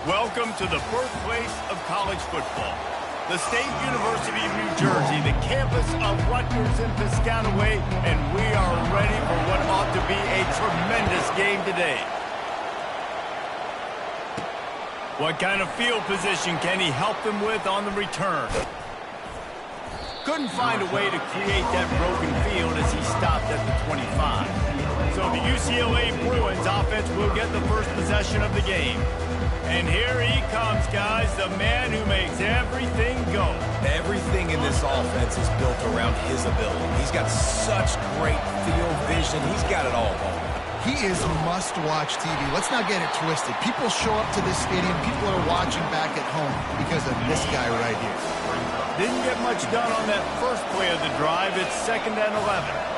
Welcome to the birthplace of college football. The State University of New Jersey, the campus of Rutgers and Piscataway, and we are ready for what ought to be a tremendous game today. What kind of field position can he help them with on the return? Couldn't find a way to create that broken field as he stopped at the 25. So the UCLA Bruins offense will get the first possession of the game. And here he comes, guys, the man who makes everything go. Everything in this offense is built around his ability. He's got such great field vision. He's got it all going. He is must-watch TV. Let's not get it twisted. People show up to this stadium. People are watching back at home because of this guy right here. Didn't get much done on that first play of the drive. It's 2nd and 11.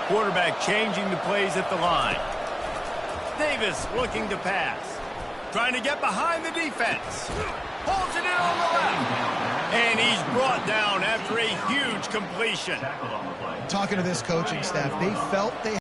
Quarterback changing the plays at the line. Davis looking to pass. Trying to get behind the defense. Pulls it in on the left. And he's brought down after a huge completion. Talking to this coaching staff, they felt they had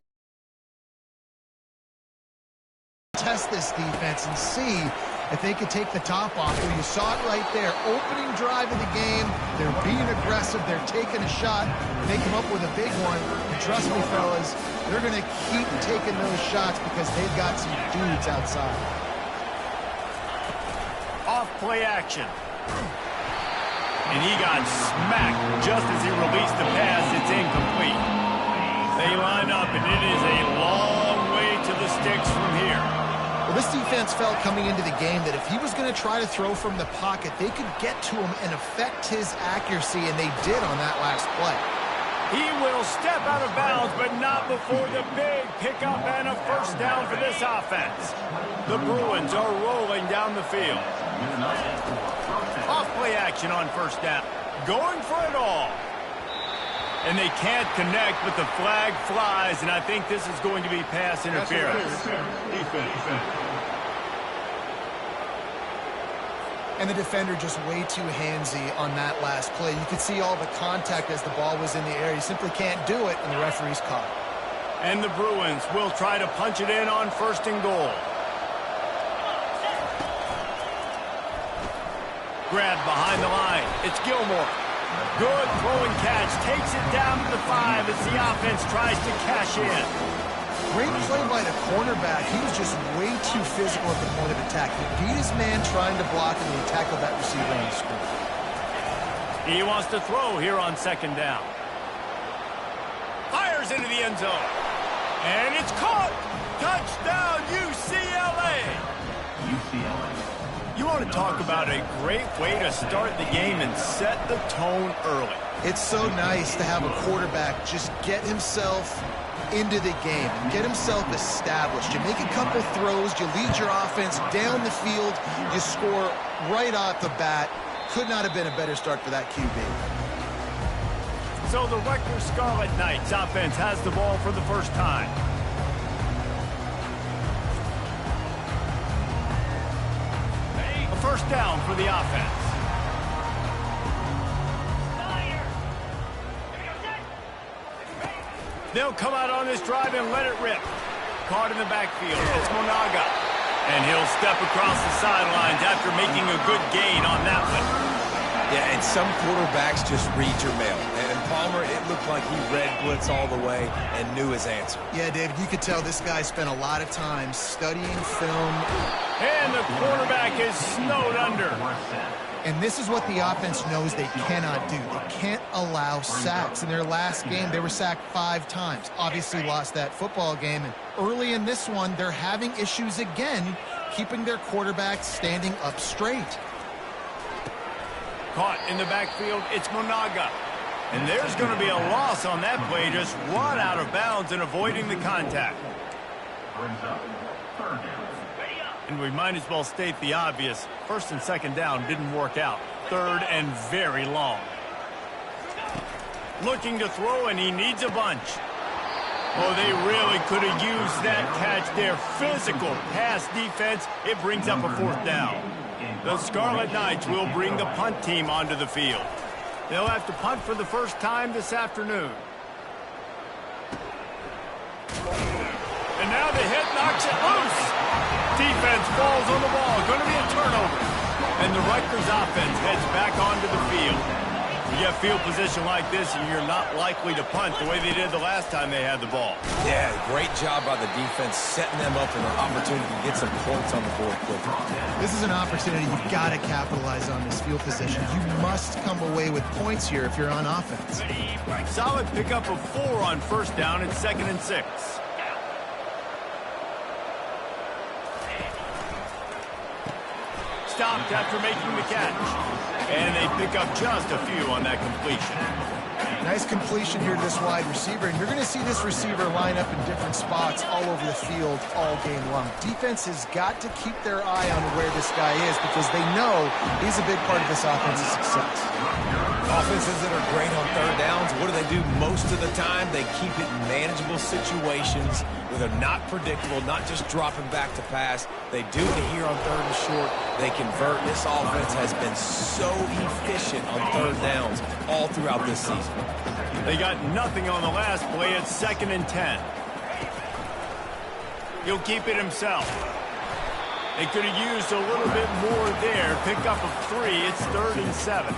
to test this defense and see if they could take the top off. Well, you saw it right there. Opening drive of the game. They're being aggressive. They're taking a shot. They come up with a big one. And trust me, fellas, they're going to keep taking those shots because they've got some dudes outside. Off-play action. And he got smacked just as he released the pass. It's incomplete. They line up, and it is a long way to the sticks from here. Well, this defense felt coming into the game that if he was going to try to throw from the pocket, they could get to him and affect his accuracy, and they did on that last play. He will step out of bounds, but not before the big pickup and a first down for this offense. The Bruins are rolling down the field. Off-play action on first down. Going for it all. And they can't connect, but the flag flies, and I think this is going to be pass interference. And the defender just way too handsy on that last play. You could see all the contact as the ball was in the air. He simply can't do it, and the referee's caught. And the Bruins will try to punch it in on 1st and goal. Grab behind the line. It's Gilmore. Good throwing catch. Takes it down to the 5 as the offense tries to cash in. Great play by the cornerback. He was just way too physical at the point of attack. He beat his man trying to block, and he tackled that receiver on the screen. He wants to throw here on 2nd down. Fires into the end zone. And it's caught. Touchdown, UCLA. You want to talk about a great way to start the game and set the tone early. It's so nice to have a quarterback just get himself into the game, get himself established. You make a couple throws, you lead your offense down the field, you score right off the bat. Could not have been a better start for that QB. So the Rutgers Scarlet Knights offense has the ball for the first time. A first down for the offense. They'll come out on this drive and let it rip. Caught in the backfield. It's Monaga. And he'll step across the sidelines after making a good gain on that one. Yeah, and some quarterbacks just read your mail. And Palmer, it looked like he read blitz all the way and knew his answer. Yeah, David, you could tell this guy spent a lot of time studying film. And the quarterback is snowed under. And this is what the offense knows they cannot do. They can't allow sacks. In their last game, they were sacked 5 times. Obviously lost that football game. And early in this one, they're having issues again, keeping their quarterback standing up straight. Caught in the backfield, it's Monaga. And there's going to be a loss on that play, just run out of bounds and avoiding the contact. And we might as well state the obvious. 1st and 2nd down didn't work out. 3rd and very long. Looking to throw, and he needs a bunch. Oh, they really could have used that catch there. Physical pass defense. It brings up a 4th down. The Scarlet Knights will bring the punt team onto the field. They'll have to punt for the first time this afternoon. And now the defense falls on the ball. Going to be a turnover. And the Rutgers offense heads back onto the field. You get field position like this, and you're not likely to punt the way they did the last time they had the ball. Yeah, great job by the defense, setting them up for an opportunity to get some points on the board quickly. This is an opportunity you've got to capitalize on this field position. You must come away with points here if you're on offense. Solid pickup of 4 on first down. It's 2nd and 6. Stopped after making the catch. And they pick up just a few on that completion. Nice completion here to this wide receiver, and you're going to see this receiver line up in different spots all over the field all game long. Defense has got to keep their eye on where this guy is because they know he's a big part of this offense's success. Offenses that are great on third downs, what do? Most of the time, they keep it in manageable situations where they're not predictable, not just dropping back to pass. They do it here on 3rd and short. They convert. This offense has been so efficient on third downs all throughout this season. They got nothing on the last play. It's 2nd and 10. He'll keep it himself. They could have used a little bit more there. Pick up of 3. It's 3rd and 7.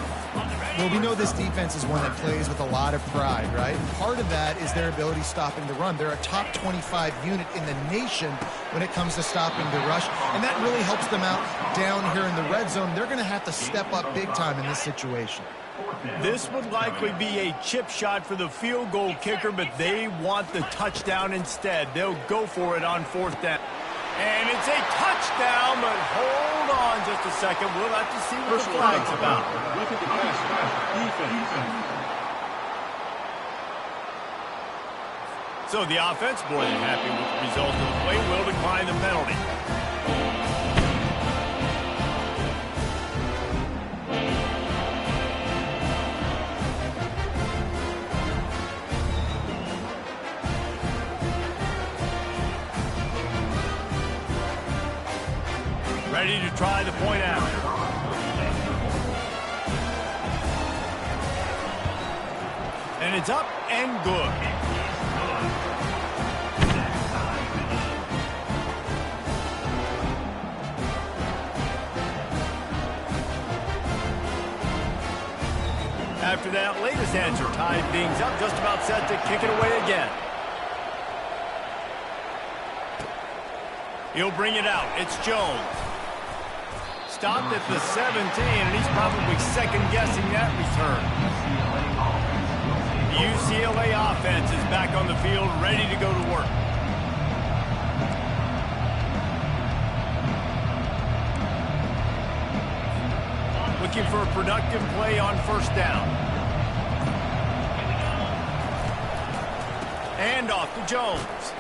Well, we know this defense is one that plays with a lot of pride, right? Part of that is their ability stopping the run. They're a top 25 unit in the nation when it comes to stopping the rush, and that really helps them out down here in the red zone. They're going to have to step up big time in this situation. This would likely be a chip shot for the field goal kicker, but they want the touchdown instead. They'll go for it on 4th down. And it's a touchdown, but hold on just a second. We'll have to see what the flag's about. Look at the pass. Defense. So the offense, more than happy with the result of the play, will decline the penalty. Ready to try the point after. And it's up and good. After that latest answer tied things up, just about set to kick it away again. He'll bring it out. It's Jones. Stopped at the 17, and he's probably second-guessing that return. The UCLA offense is back on the field, ready to go to work. Looking for a productive play on first down. Hand off to Jones.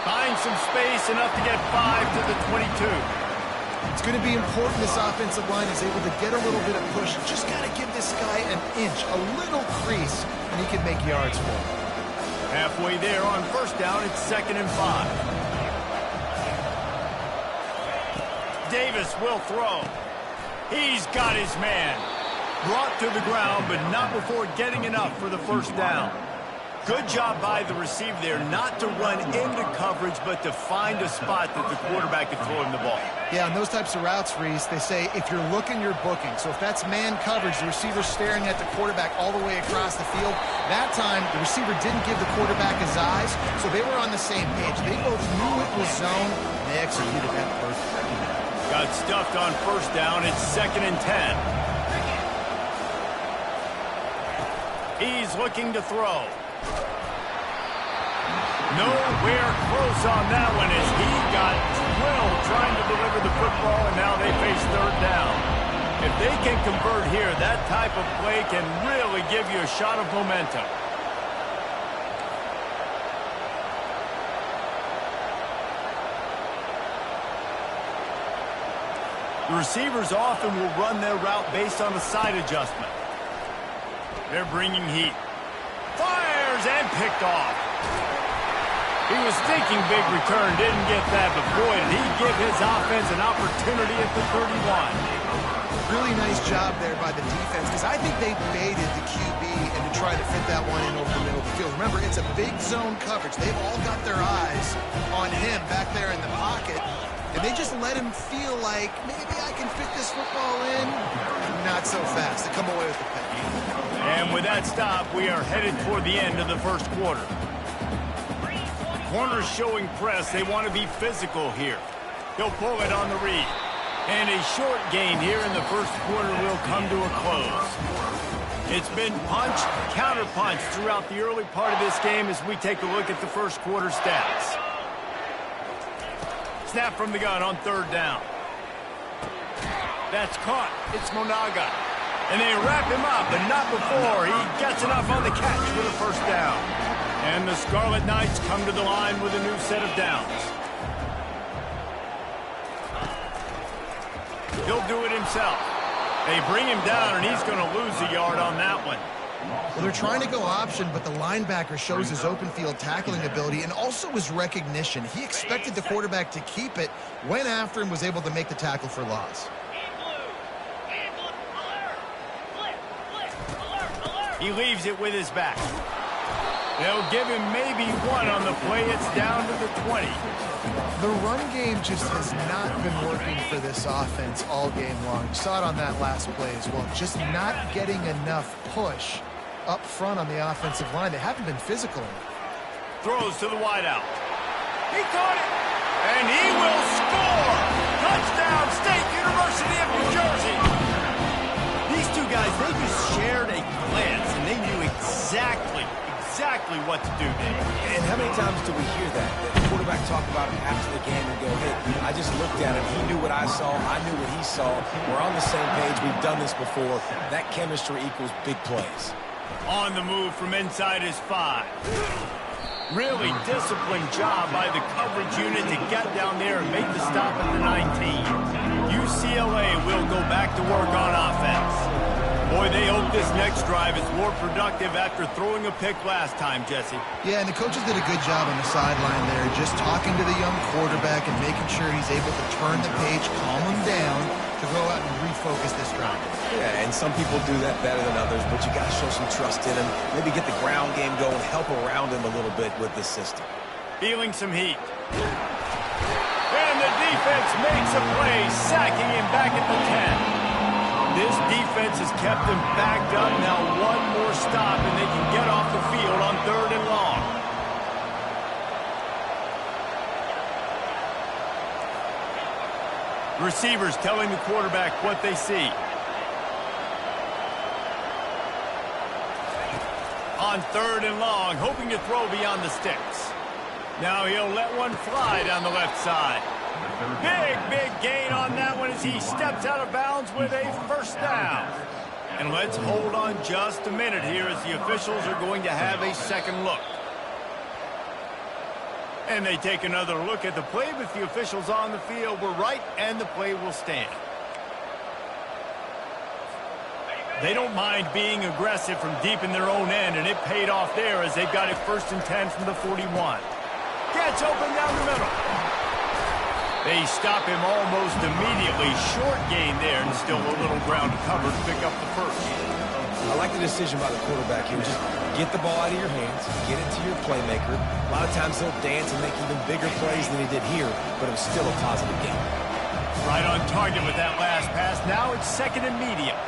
Finds some space, enough to get 5 to the 22. It's going to be important this offensive line is able to get a little bit of push. Just got to give this guy an inch, a little crease, and he can make yards for him. Halfway there on first down, it's 2nd and 5. Davis will throw. He's got his man. Brought to the ground, but not before getting enough for the first down. Good job by the receiver there, not to run into coverage, but to find a spot that the quarterback could throw him the ball. Yeah, on those types of routes, Reese, they say if you're looking, you're booking. So if that's man coverage, the receiver's staring at the quarterback all the way across the field. That time, the receiver didn't give the quarterback his eyes, so they were on the same page. They both knew it was zone, and they executed that perfectly. Got stuffed on first down. It's 2nd and 10. He's looking to throw. Nowhere close on that one as he got drilled trying to deliver the football, and now they face 3rd down. If they can convert here, that type of play can really give you a shot of momentum. The receivers often will run their route based on the side adjustment. They're bringing heat. Fires and picked off. He was thinking big return, didn't get that, but boy, did he give his offense an opportunity at the 31. Really nice job there by the defense because I think they baited the QB into trying to fit that one in over the middle of the field. Remember, it's a big zone coverage. They've all got their eyes on him back there in the pocket. and they just let him feel like maybe I can fit this football in. Not so fast. They come away with the pick. And with that stop, we are headed toward the end of the first quarter. Corners showing press. They want to be physical here. He'll pull it on the read. And a short gain here in the first quarter will come to a close. It's been punch, counter-punch throughout the early part of this game as we take a look at the first quarter stats. Snap from the gun on third down. That's caught. It's Monaga. And they wrap him up, but not before he gets enough on the catch for the first down. And the Scarlet Knights come to the line with a new set of downs. He'll do it himself. They bring him down, and he's going to lose a yard on that one. Well, they're trying to go option, but the linebacker shows his open field tackling ability and also his recognition. He expected the quarterback to keep it, went after him, was able to make the tackle for loss. He leaves it with his back. They'll give him maybe one on the play. It's down to the 20. The run game just has not been working for this offense all game long. You saw it on that last play as well. Just not getting enough push up front on the offensive line. They haven't been physical enough. Throws to the wideout. He caught it. And he will score. Touchdown, State University of New Jersey. These two guys, they just shared a glance, and they knew exactly what to do there. And how many times do we hear that? The quarterback talk about it after the game and go, hey, I just looked at him. He knew what I saw. I knew what he saw. We're on the same page. We've done this before. That chemistry equals big plays. On the move from inside his 5. Really disciplined job by the coverage unit to get down there and make the stop at the 19. UCLA will go back to work on offense. Boy, they hope this next drive is more productive after throwing a pick last time, Jesse. Yeah, and the coaches did a good job on the sideline there, just talking to the young quarterback and making sure he's able to turn the page, calm him down, to go out and refocus this drive. Yeah, and some people do that better than others, but you got to show some trust in him. Maybe get the ground game going, help around him a little bit with this system. Feeling some heat. And the defense makes a play, sacking him back at the 10. This defense has kept them backed up. Now one more stop, and they can get off the field on third and long. Receivers telling the quarterback what they see. On third and long, hoping to throw beyond the sticks. Now he'll let one fly down the left side. Big gain on that one as he steps out of bounds with a first down. And let's hold on just a minute here as the officials are going to have a second look. And they take another look at the play, but the officials on the field were right, and the play will stand. They don't mind being aggressive from deep in their own end, and it paid off there as they've got it 1st and 10 from the 41. Gets open down the middle. They stop him almost immediately. Short gain there, and still a little ground to cover to pick up the first. I like the decision by the quarterback here. Just get the ball out of your hands, get it to your playmaker. A lot of times he'll dance and make even bigger plays than he did here, but it was still a positive game. Right on target with that last pass. Now it's 2nd and medium.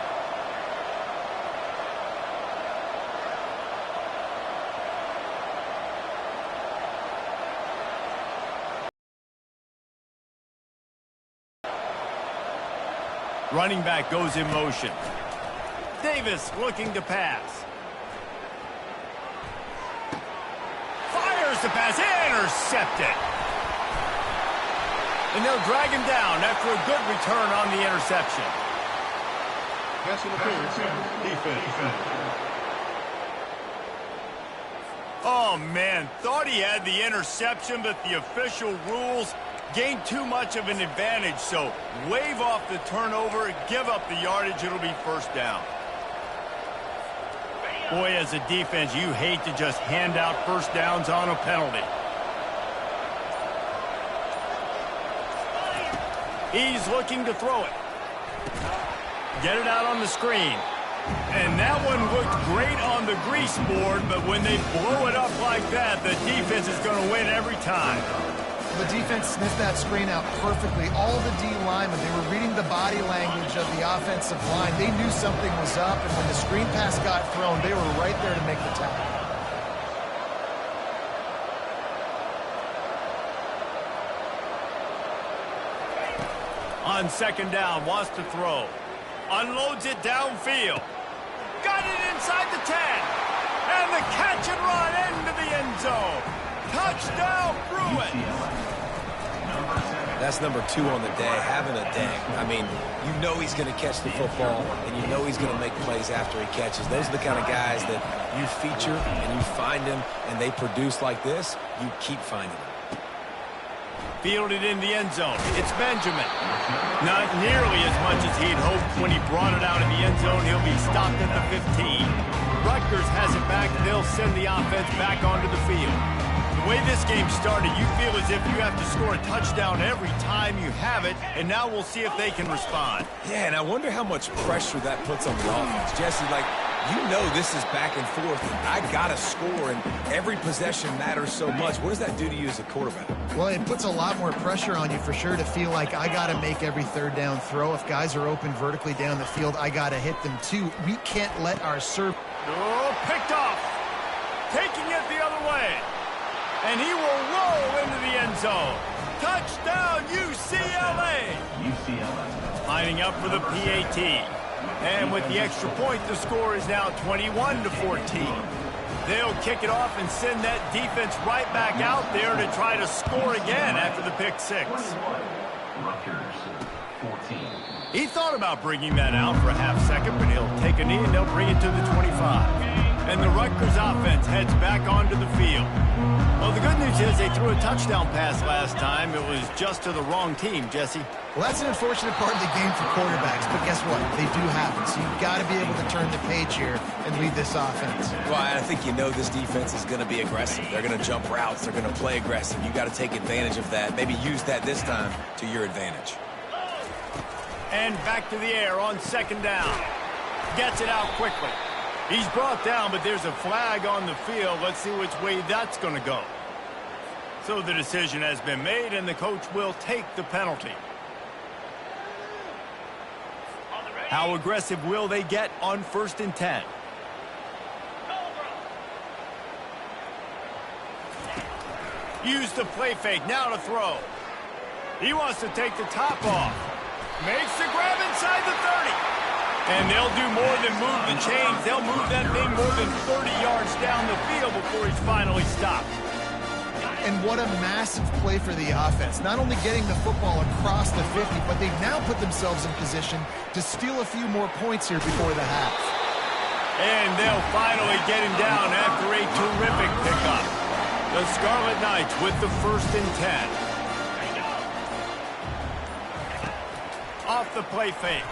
Running back goes in motion. Davis looking to pass. Fires the pass. Intercepted. And they'll drag him down after a good return on the interception. Pass interference. Defense. Oh, man. Thought he had the interception, but the official rules gained too much of an advantage, so wave off the turnover, give up the yardage, it'll be first down. Boy, as a defense, you hate to just hand out first downs on a penalty. He's looking to throw it. Get it out on the screen. And that one looked great on the grease board, but when they blow it up like that, the defense is going to win every time. the defense sniffed that screen out perfectly. All the D linemen, they were reading the body language of the offensive line. They knew something was up, and when the screen pass got thrown, they were right there to make the tackle. On second down, wants to throw. Unloads it downfield. Got it inside the 10. And the catch and run into the end zone. Touchdown, Bruins. That's number 2 on the day, having a day. I mean, you know he's going to catch the football, and you know he's going to make plays after he catches. Those are the kind of guys that you feature and you find them, and they produce like this, you keep finding them. Fielded in the end zone. It's Benjamin. Not nearly as much as he'd hoped when he brought it out in the end zone. He'll be stopped at the 15. Rutgers has it back. They'll send the offense back onto the field. The way this game started, you feel as if you have to score a touchdown every time you have it, and now we'll see if they can respond. Yeah, and I wonder how much pressure that puts on the offense. Jesse, like, you know this is back and forth, and I got to score, and every possession matters so much. What does that do to you as a quarterback? Well, it puts a lot more pressure on you for sure to feel like I got to make every third down throw. If guys are open vertically down the field, I got to hit them too. We can't let our serve. Oh, picked off. Taking it the other way. And he will roll into the end zone. Touchdown, UCLA. Lining up for the PAT. And with the extra point, the score is now 21-14. They'll kick it off and send that defense right back out there to try to score again after the pick 6. He thought about bringing that out for a half second, but he'll take a knee and they'll bring it to the 25. And the Rutgers offense heads back onto the field. Well, the good news is they threw a touchdown pass last time. It was just to the wrong team, Jesse. Well, that's an unfortunate part of the game for quarterbacks, but guess what? They do happen, so you've got to be able to turn the page here and lead this offense. Well, I think you know this defense is going to be aggressive. They're going to jump routes. They're going to play aggressive. You got to take advantage of that. Maybe use that this time to your advantage. And back to the air on second down. Gets it out quickly. He's brought down, but there's a flag on the field. Let's see which way that's going to go. So the decision has been made, and the coach will take the penalty. How aggressive will they get on 1st and 10? Use the play fake, now to throw. He wants to take the top off. Makes the grab inside the 30. And they'll do more than move the chains. They'll move that thing more than 30 yards down the field before he's finally stopped. And what a massive play for the offense. Not only getting the football across the 50, but they've now put themselves in position to steal a few more points here before the half. And they'll finally get him down after a terrific pickup. The Scarlet Knights with the 1st and 10. Off the play fake.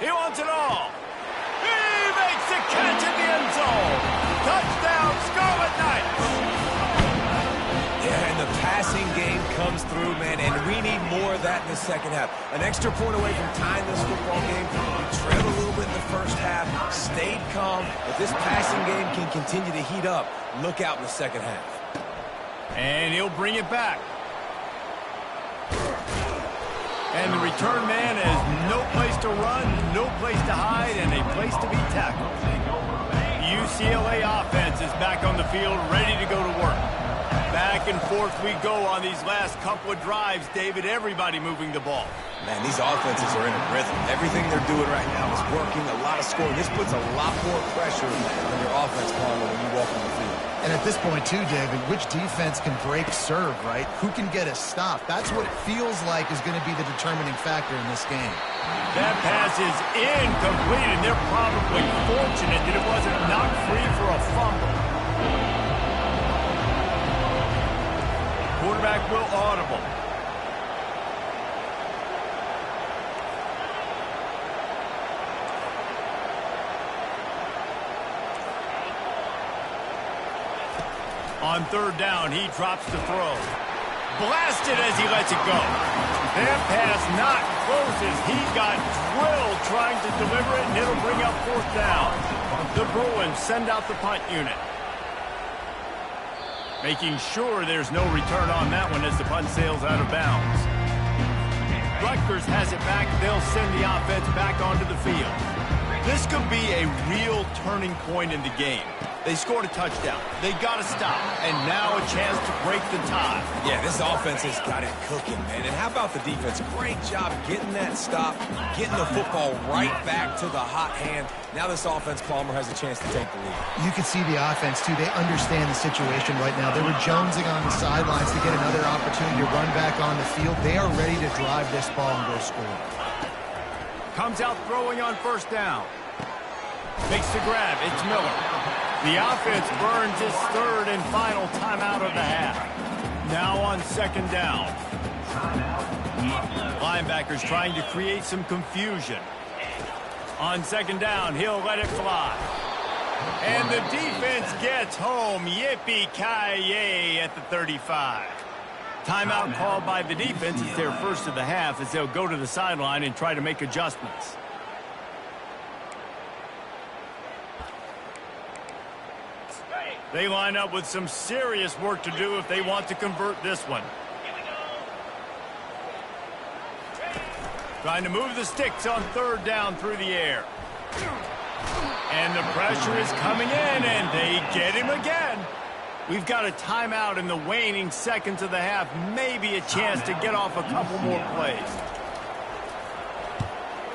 He wants it all. He makes the catch in the end zone. Touchdown, Scarlet Knights. Yeah, and the passing game comes through, man, and we need more of that in the second half. An extra point away from tying this football game. We trailed a little bit in the first half, stayed calm. If this passing game can continue to heat up, look out in the second half. And he'll bring it back. And the return man has no place to run, no place to hide, and a place to be tackled. The UCLA offense is back on the field, ready to go to work. Back and forth we go on these last couple of drives, David. Everybody moving the ball. Man, these offenses are in a rhythm. Everything they're doing right now is working, a lot of scoring. This puts a lot more pressure on your offense, Palmer, when you walk on the field. And at this point, too, David, which defense can break serve, right? Who can get a stop? That's what it feels like is going to be the determining factor in this game. That pass is incomplete, and they're probably fortunate that it wasn't knocked free for a fumble. Quarterback will audible. On 3rd down, he drops the throw. Blasted as he lets it go. That pass not close as he got drilled trying to deliver it, and it'll bring up 4th down. The Bruins send out the punt unit. Making sure there's no return on that one as the punt sails out of bounds. Rutgers has it back. They'll send the offense back onto the field. This could be a real turning point in the game. They scored a touchdown. They got to stop. And now a chance to break the tie. Yeah, this offense has got it cooking, man. And how about the defense? Great job getting that stop, getting the football right back to the hot hand. Now this offense, Palmer, has a chance to take the lead. You can see the offense, too. They understand the situation right now. They were jonesing on the sidelines to get another opportunity to run back on the field. They are ready to drive this ball and go score. Comes out throwing on first down. Makes the grab. It's Miller. The offense burns its third and final timeout of the half. Now on second down. Linebackers trying to create some confusion. On second down, he'll let it fly. And the defense gets home. Yippee-ki-yay at the 35. Timeout called by the defense. It's their first of the half as they'll go to the sideline and try to make adjustments. They line up with some serious work to do if they want to convert this one. Trying to move the sticks on third down through the air. And the pressure is coming in, and they get him again. We've got a timeout in the waning seconds of the half. Maybe a chance to get off a couple more plays.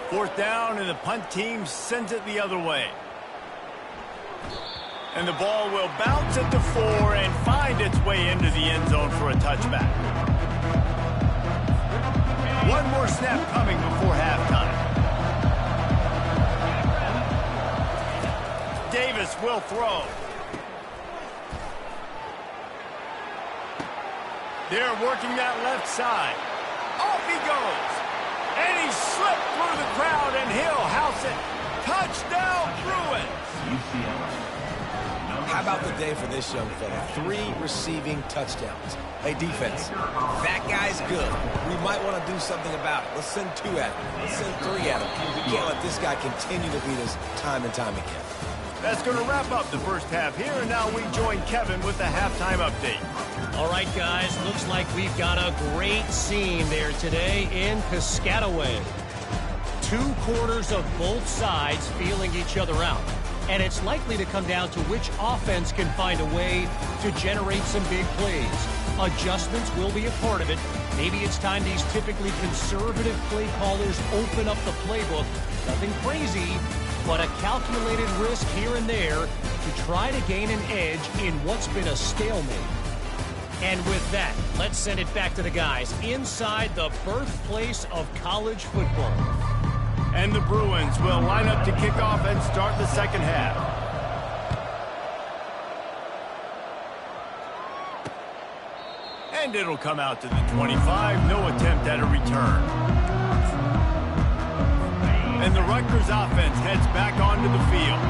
Fourth down, and the punt team sends it the other way. And the ball will bounce at the 4 and find its way into the end zone for a touchback. One more snap coming before halftime. Davis will throw. They're working that left side. Off he goes. And he slipped through the crowd, and he'll house it. Touchdown, Bruins. UCLA. How about the day for this young fella? 3 receiving touchdowns. Hey, defense, that guy's good. We might want to do something about it. Let's send 2 at him. Let's send 3 at him. We can't let this guy continue to beat us time and time again. That's going to wrap up the first half here, and now we join Kevin with the halftime update. All right, guys, looks like we've got a great scene there today in Piscataway. 2 quarters of both sides feeling each other out. And it's likely to come down to which offense can find a way to generate some big plays. Adjustments will be a part of it. Maybe it's time these typically conservative play callers open up the playbook. Nothing crazy, but a calculated risk here and there to try to gain an edge in what's been a stalemate. And with that, let's send it back to the guys inside the birthplace of college football. And the Bruins will line up to kick off and start the second half. And it'll come out to the 25. No attempt at a return. And the Rutgers offense heads back onto the field.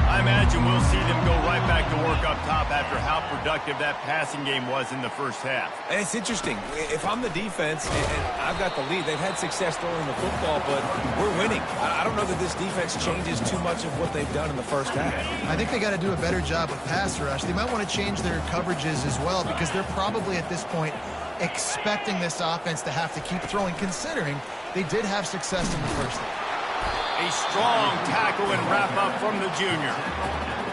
I imagine we'll see them go right back to work up top after how productive that passing game was in the first half. And it's interesting. If I'm the defense and I've got the lead, they've had success throwing the football, but we're winning. I don't know that this defense changes too much of what they've done in the first half. I think they got to do a better job with pass rush. They might want to change their coverages as well because they're probably at this point expecting this offense to have to keep throwing, considering they did have success in the first half. A strong tackle and wrap-up from the junior.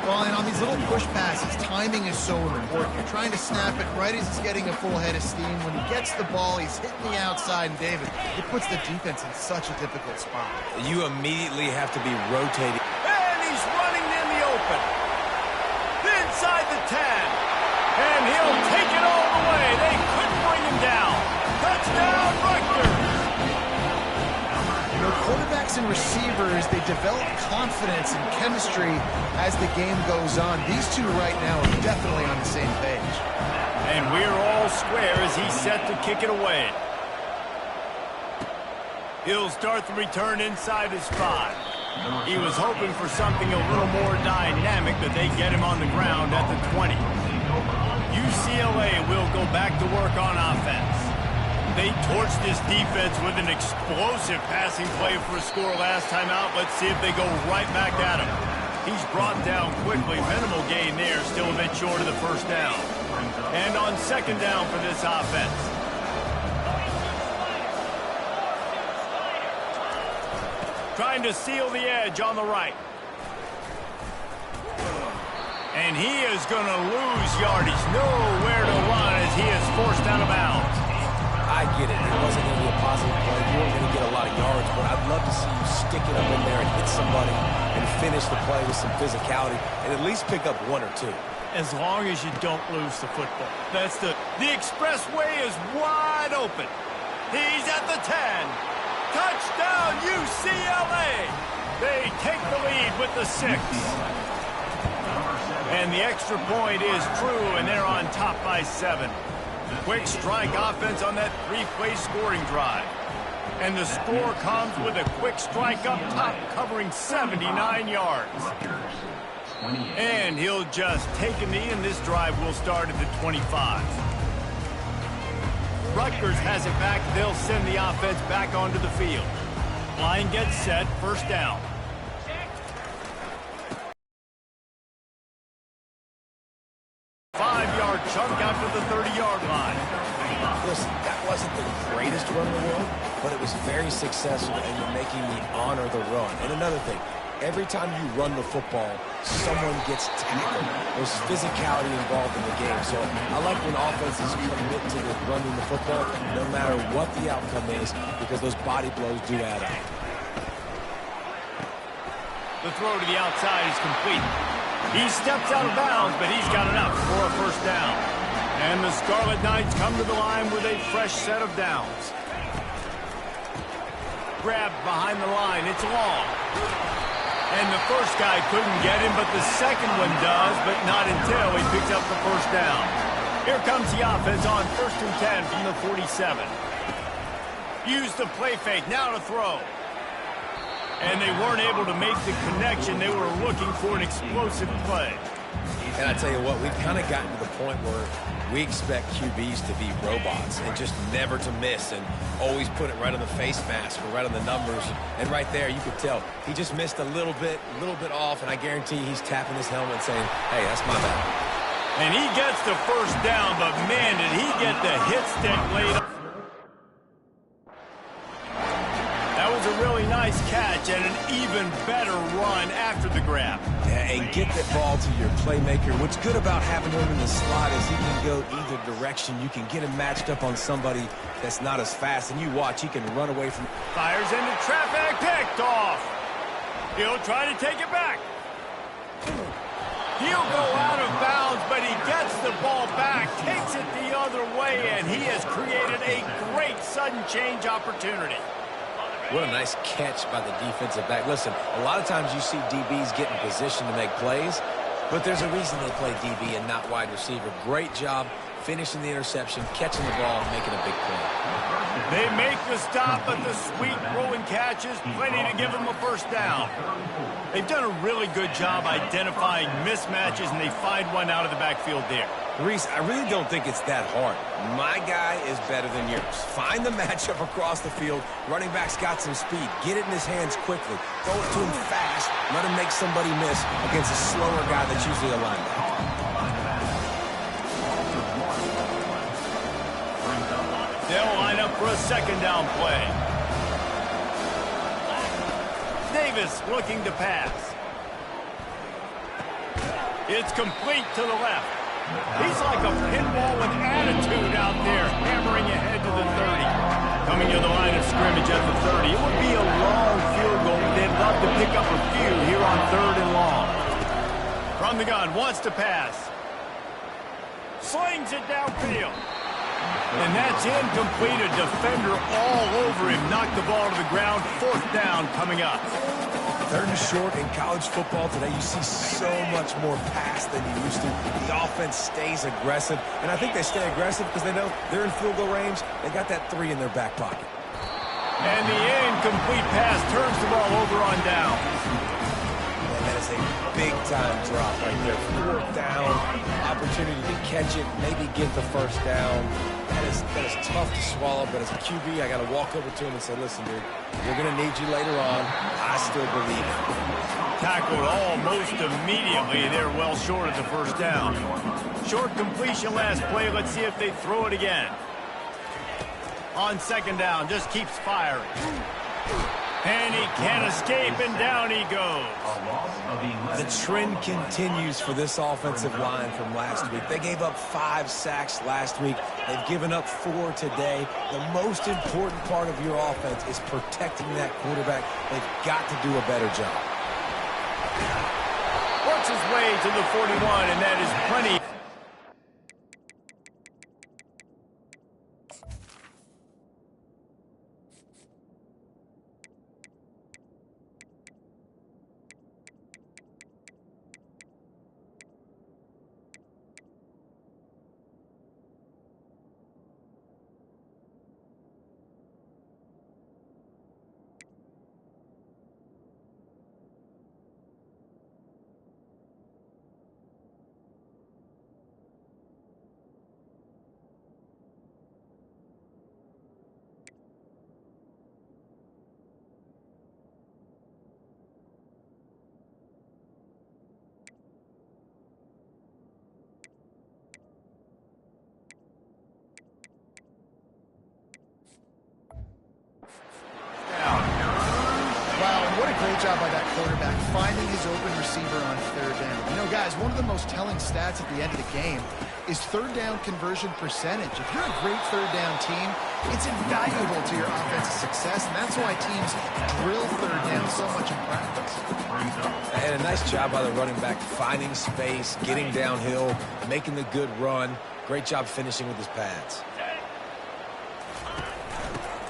Well, and on these little push passes, timing is so important. You're trying to snap it right as he's getting a full head of steam. When he gets the ball, he's hitting the outside, and David, it puts the defense in such a difficult spot. You immediately have to be rotating. And he's running in the open. Inside the 10. And he'll take it all the way. They couldn't bring him down. Touchdown, Rutgers. You know, quarterbacks and receivers, they develop confidence and chemistry as the game goes on. These two right now are definitely on the same page. And we're all square as he's set to kick it away. He'll start the return inside his 5. He was hoping for something a little more dynamic, but they get him on the ground at the 20. UCLA will go back to work on offense. They torched this defense with an explosive passing play for a score last time out. Let's see if they go right back at him. He's brought down quickly. Minimal gain there, still a bit short of the first down. And on second down for this offense. Trying to seal the edge on the right. And he is going to lose yardage. Nowhere to run as he is forced out of bounds. I get it. It wasn't going to be a positive play. You weren't going to get a lot of yards, but I'd love to see you stick it up in there and hit somebody and finish the play with some physicality and at least pick up one or two. As long as you don't lose the football. That's the expressway is wide open. He's at the 10. Touchdown, UCLA. They take the lead with the 6. And the extra point is true, and they're on top by 7. Quick strike offense on that 3-play scoring drive. And the score comes with a quick strike up top, covering 79 yards. And he'll just take a knee, and this drive will start at the 25. Rutgers has it back. They'll send the offense back onto the field. Line gets set, first down. Chunk out to the 30-yard line. Listen, that wasn't the greatest run in the world, but it was very successful, and you're making me honor the run. And another thing, every time you run the football, someone gets tackled. There's physicality involved in the game. So I like when offenses commit to running the football, no matter what the outcome is, because those body blows do add up. The throw to the outside is complete. He steps out of bounds, but he's got enough for a first down. And the Scarlet Knights come to the line with a fresh set of downs. Grabbed behind the line. It's long. And the first guy couldn't get him, but the second one does, but not until he picks up the first down. Here comes the offense on 1st and 10 from the 47. Use the play fake. Now to throw. And they weren't able to make the connection. They were looking for an explosive play. And I tell you what, we've kind of gotten to the point where we expect QBs to be robots and just never to miss and always put it right on the face mask or right on the numbers. And right there, you could tell he just missed a little bit off, and I guarantee he's tapping his helmet saying, hey, that's my bad. And he gets the first down, but man, did he get the hit stick laid up. That was a really nice catch and an even better run after the grab. Yeah, and get that ball to your playmaker. What's good about having him in the slot is he can go either direction. You can get him matched up on somebody that's not as fast, and you watch, he can run away from... Fires into traffic, picked off. He'll try to take it back. He'll go out of bounds, but he gets the ball back, takes it the other way, and he has created a great sudden change opportunity. What a nice catch by the defensive back. Listen, a lot of times you see DBs get in position to make plays, but there's a reason they play DB and not wide receiver. Great job finishing the interception, catching the ball, and making a big play. They make the stop, but the sweet rolling catch is plenty to give them a first down. They've done a really good job identifying mismatches, and they find one out of the backfield there. Reese, I really don't think it's that hard. My guy is better than yours. Find the matchup across the field. Running back's got some speed. Get it in his hands quickly. Throw it to him fast. Let him make somebody miss against a slower guy that's usually a linebacker. They'll line up for a second down play. Davis looking to pass. It's complete to the left. He's like a pinball with attitude out there, hammering ahead to the 30. Coming to the line of scrimmage at the 30. It would be a long field goal, but they'd love to pick up a few here on 3rd and long. From the gun, wants to pass. Slings it downfield. And that's incomplete. A defender all over him. Knocked the ball to the ground. 4th down coming up. 3rd and short in college football today. You see so much more pass than you used to. The offense stays aggressive, and I think they stay aggressive because they know they're in field goal range. They got that 3 in their back pocket. And the incomplete pass turns the ball over on down. And that is a big-time drop right there. 4th down, opportunity to catch it, maybe get the first down. That is tough to swallow, but as a QB, I got to walk over to him and say, listen, dude, we're going to need you later on. I still believe it. tackled almost immediately. They're well short of the first down. Short completion last play. Let's see if they throw it again. On second down, just keeps firing. And he can't escape, and down he goes. The trend continues for this offensive line from last week. They gave up 5 sacks last week. They've given up 4 today. The most important part of your offense is protecting that quarterback. They've got to do a better job. Works his way to the 41, and that is plenty. Great job by that quarterback, finding his open receiver on third down. You know, guys, one of the most telling stats at the end of the game is third down conversion percentage. If you're a great third down team, it's invaluable to your offensive success, and that's why teams drill third down so much in practice. And a nice job by the running back, finding space, getting downhill, making the good run. Great job finishing with his pads.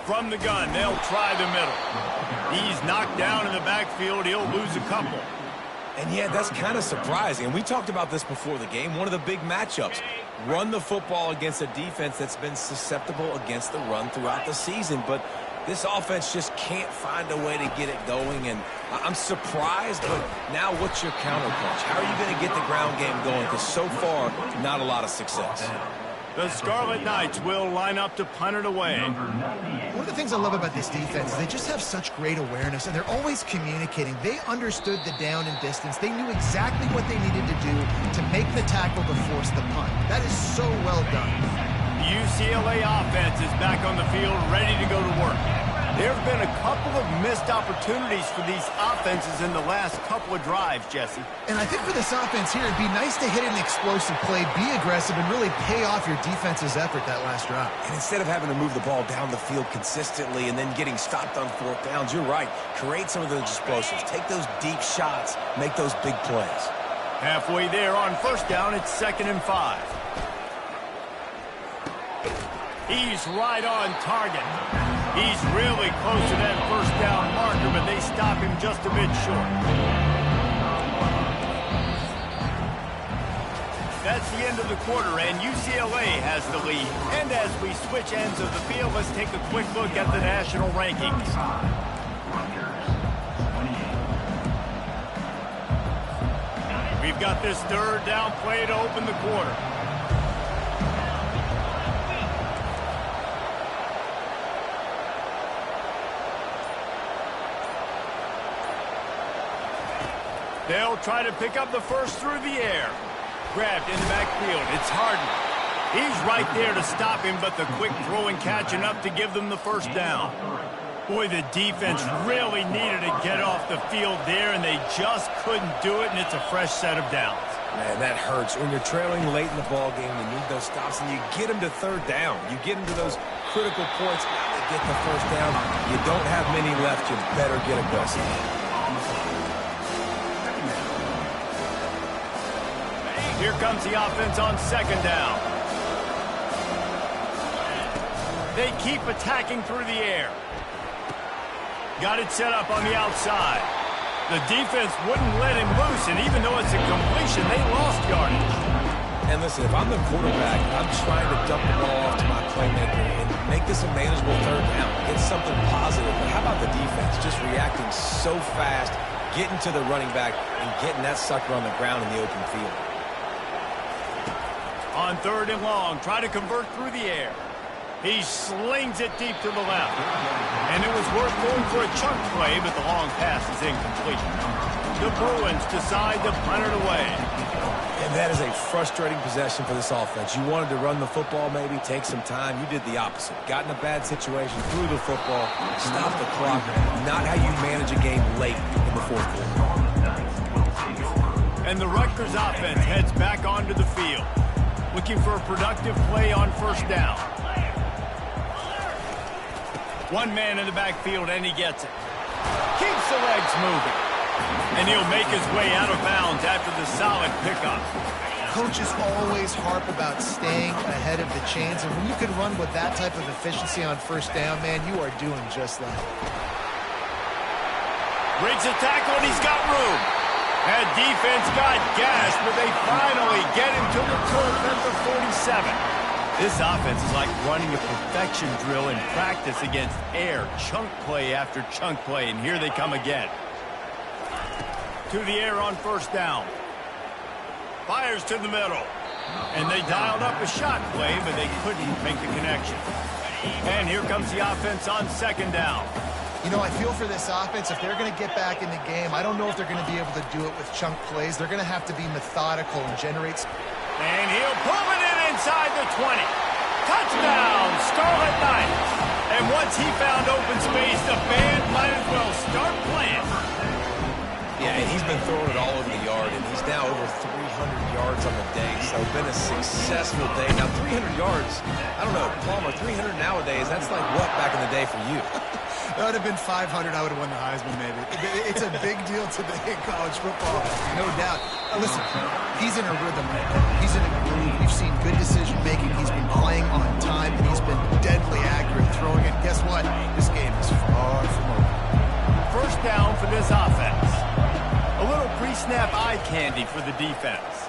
From the gun, they'll try the middle. He's knocked down in the backfield. He'll lose a couple. And yeah, that's kind of surprising. And we talked about this before the game. One of the big matchups. Run the football against a defense that's been susceptible against the run throughout the season. But this offense just can't find a way to get it going. And I'm surprised, but now what's your counterpunch? How are you going to get the ground game going? Because so far, not a lot of success. The Scarlet Knights will line up to punt it away. One of the things I love about this defense is they just have such great awareness, and they're always communicating. They understood the down and distance. They knew exactly what they needed to do to make the tackle to force the punt. That is so well done. The UCLA offense is back on the field, ready to go to work. There have been a couple of missed opportunities for these offenses in the last couple of drives, Jesse. And I think for this offense here, it'd be nice to hit an explosive play, be aggressive, and really pay off your defense's effort that last drive. And instead of having to move the ball down the field consistently and then getting stopped on fourth downs, you're right. Create some of those explosives. Take those deep shots. Make those big plays. Halfway there on first down, it's 2nd and 5. He's right on target. He's really close to that first down marker, but they stop him just a bit short. That's the end of the quarter, and UCLA has the lead. And as we switch ends of the field, let's take a quick look at the national rankings. We've got this third down play to open the quarter. They'll try to pick up the first through the air. Grabbed in the backfield. It's Harden. He's right there to stop him, but the quick throw and catch enough to give them the first down. Boy, the defense really needed to get off the field there, and they just couldn't do it, and it's a fresh set of downs. Man, that hurts. When you're trailing late in the ball game, you need those stops, and you get them to third down. You get them to those critical points. Now they get the first down. You don't have many left. You better get aggressive. Here comes the offense on second down. They keep attacking through the air. Got it set up on the outside. The defense wouldn't let him loose, and even though it's a completion, they lost yardage. And listen, if I'm the quarterback, I'm trying to dump the ball off to my playmaker and make this a manageable third down. Get something positive. But how about the defense just reacting so fast, getting to the running back, and getting that sucker on the ground in the open field? On third and long, try to convert through the air. He slings it deep to the left. And it was worth going for a chunk play, but the long pass is incomplete. the Bruins decide to punt it away. And that is a frustrating possession for this offense. You wanted to run the football, maybe take some time. You did the opposite. Got in a bad situation, threw the football, stopped the clock. Not how you manage a game late in the fourth quarter. And the Rutgers offense heads back onto the field, looking for a productive play on first down. One man in the backfield, and he gets it. Keeps the legs moving. And he'll make his way out of bounds after the solid pickup. Coaches always harp about staying ahead of the chains, and when you can run with that type of efficiency on first down, man, you are doing just that. Breaks a tackle, and he's got room. That defense got gashed, but they finally get him to the turf at the 47. This offense is like running a perfection drill in practice against air. Chunk play after chunk play, and here they come again. To the air on first down. Fires to the middle. And they dialed up a shot play, but they couldn't make the connection. And here comes the offense on second down. You know, I feel for this offense, if they're going to get back in the game, I don't know if they're going to be able to do it with chunk plays. They're going to have to be methodical and generate... And he'll pull it in inside the 20. Touchdown, Scarlet Knights. And once he found open space, the band might as well start playing. Yeah, and he's been throwing it all over the yard, and he's now over 300 yards on the day, so it's been a successful day. Now, 300 yards, I don't know, Palmer, 300 nowadays, that's like what back in the day for you? That would have been 500. I would have won the Heisman, maybe. It's a big deal today in college football, no doubt. Listen, he's in a rhythm right now. He's in a groove. We've seen good decision-making. He's been playing on time, and he's been deadly accurate throwing it. Guess what? This game is far from over. First down for this offense. A little pre-snap eye candy for the defense.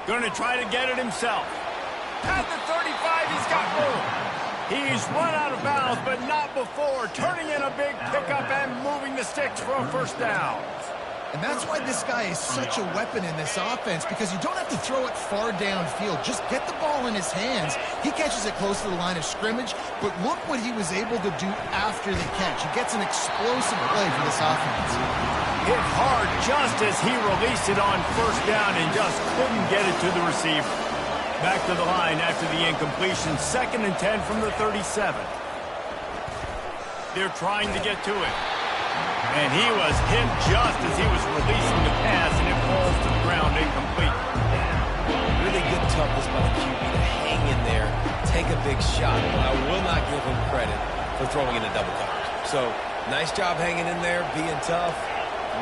Going to try to get it himself. At the 35, he's got room. He's run out of bounds, but not before. Turning in a big pickup and moving the sticks for a first down. And that's why this guy is such a weapon in this offense, because you don't have to throw it far downfield. Just get the ball in his hands. He catches it close to the line of scrimmage, but look what he was able to do after the catch. He gets an explosive play for this offense. Hit hard just as he released it on first down and just couldn't get it to the receiver. Back to the line after the incompletion. 2nd and 10 from the 37. They're trying to get to it. And he was hit just as he was releasing the pass, and it falls to the ground incomplete. Really good toughness by the QB to hang in there, take a big shot. But I will not give him credit for throwing into double coverage. So, nice job hanging in there, being tough.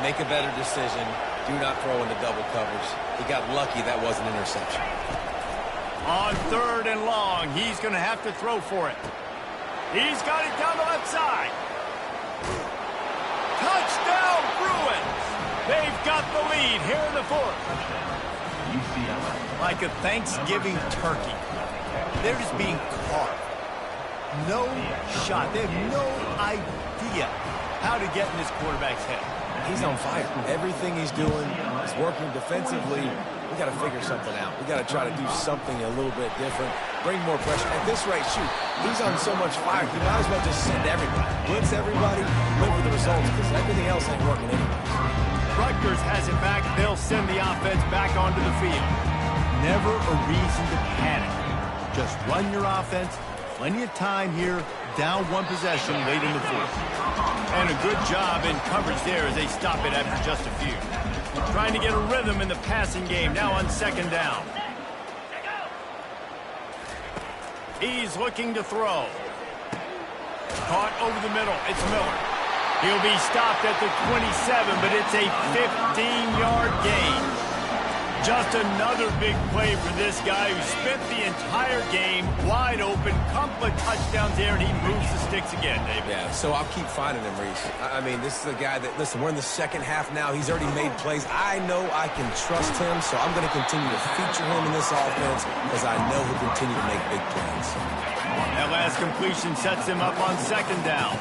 Make a better decision. Do not throw into double coverage. He got lucky that was an interception. On 3rd and long, he's going to have to throw for it. He's got it down the left side. Touchdown, Bruins! They've got the lead here in the 4th. Like a Thanksgiving turkey. They're just being carved. No shot. They have no idea how to get in this quarterback's head. He's on fire. Everything he's doing is working defensively. We got to figure something out. We got to try to do something a little bit different. Bring more pressure. At this rate, shoot, he's on so much fire. You might as well just send everybody. Blitz everybody, live with the results, because everything else ain't working anyway. Rutgers has it back. They'll send the offense back onto the field. Never a reason to panic. Just run your offense. Plenty of time here. Down one possession late in the 4th. And a good job in coverage there as they stop it after just a few. Trying to get a rhythm in the passing game now on 2nd down. He's looking to throw. Caught over the middle. It's Miller. He'll be stopped at the 27, but it's a 15-yard gain. Just another big play for this guy who spent the entire game wide open. Couple of touchdowns there, and he moves the sticks again, David. Yeah, so I'll keep finding him, Reese. I mean, this is a guy that, listen, we're in the second half now. He's already made plays. I know I can trust him, so I'm going to continue to feature him in this offense because I know he'll continue to make big plays. That last completion sets him up on 2nd down.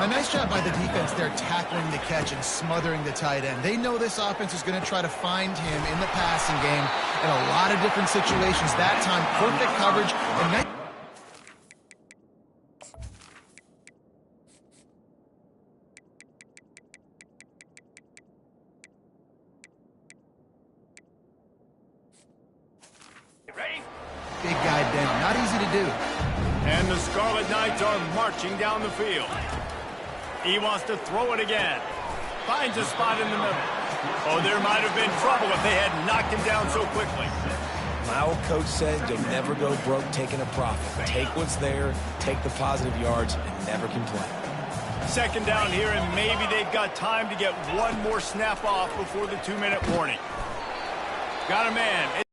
A nice job by the defense there tackling the catch and smothering the tight end. They know this offense is going to try to find him in the passing game in a lot of different situations. That time, perfect coverage. And And the Scarlet Knights are marching down the field. He wants to throw it again. Finds a spot in the middle. Oh, there might have been trouble if they had knocked him down so quickly. My old coach said you'll never go broke taking a profit. Take what's there, take the positive yards, and never complain. Second down here, and maybe they've got time to get one more snap off before the 2-minute warning. Got a man.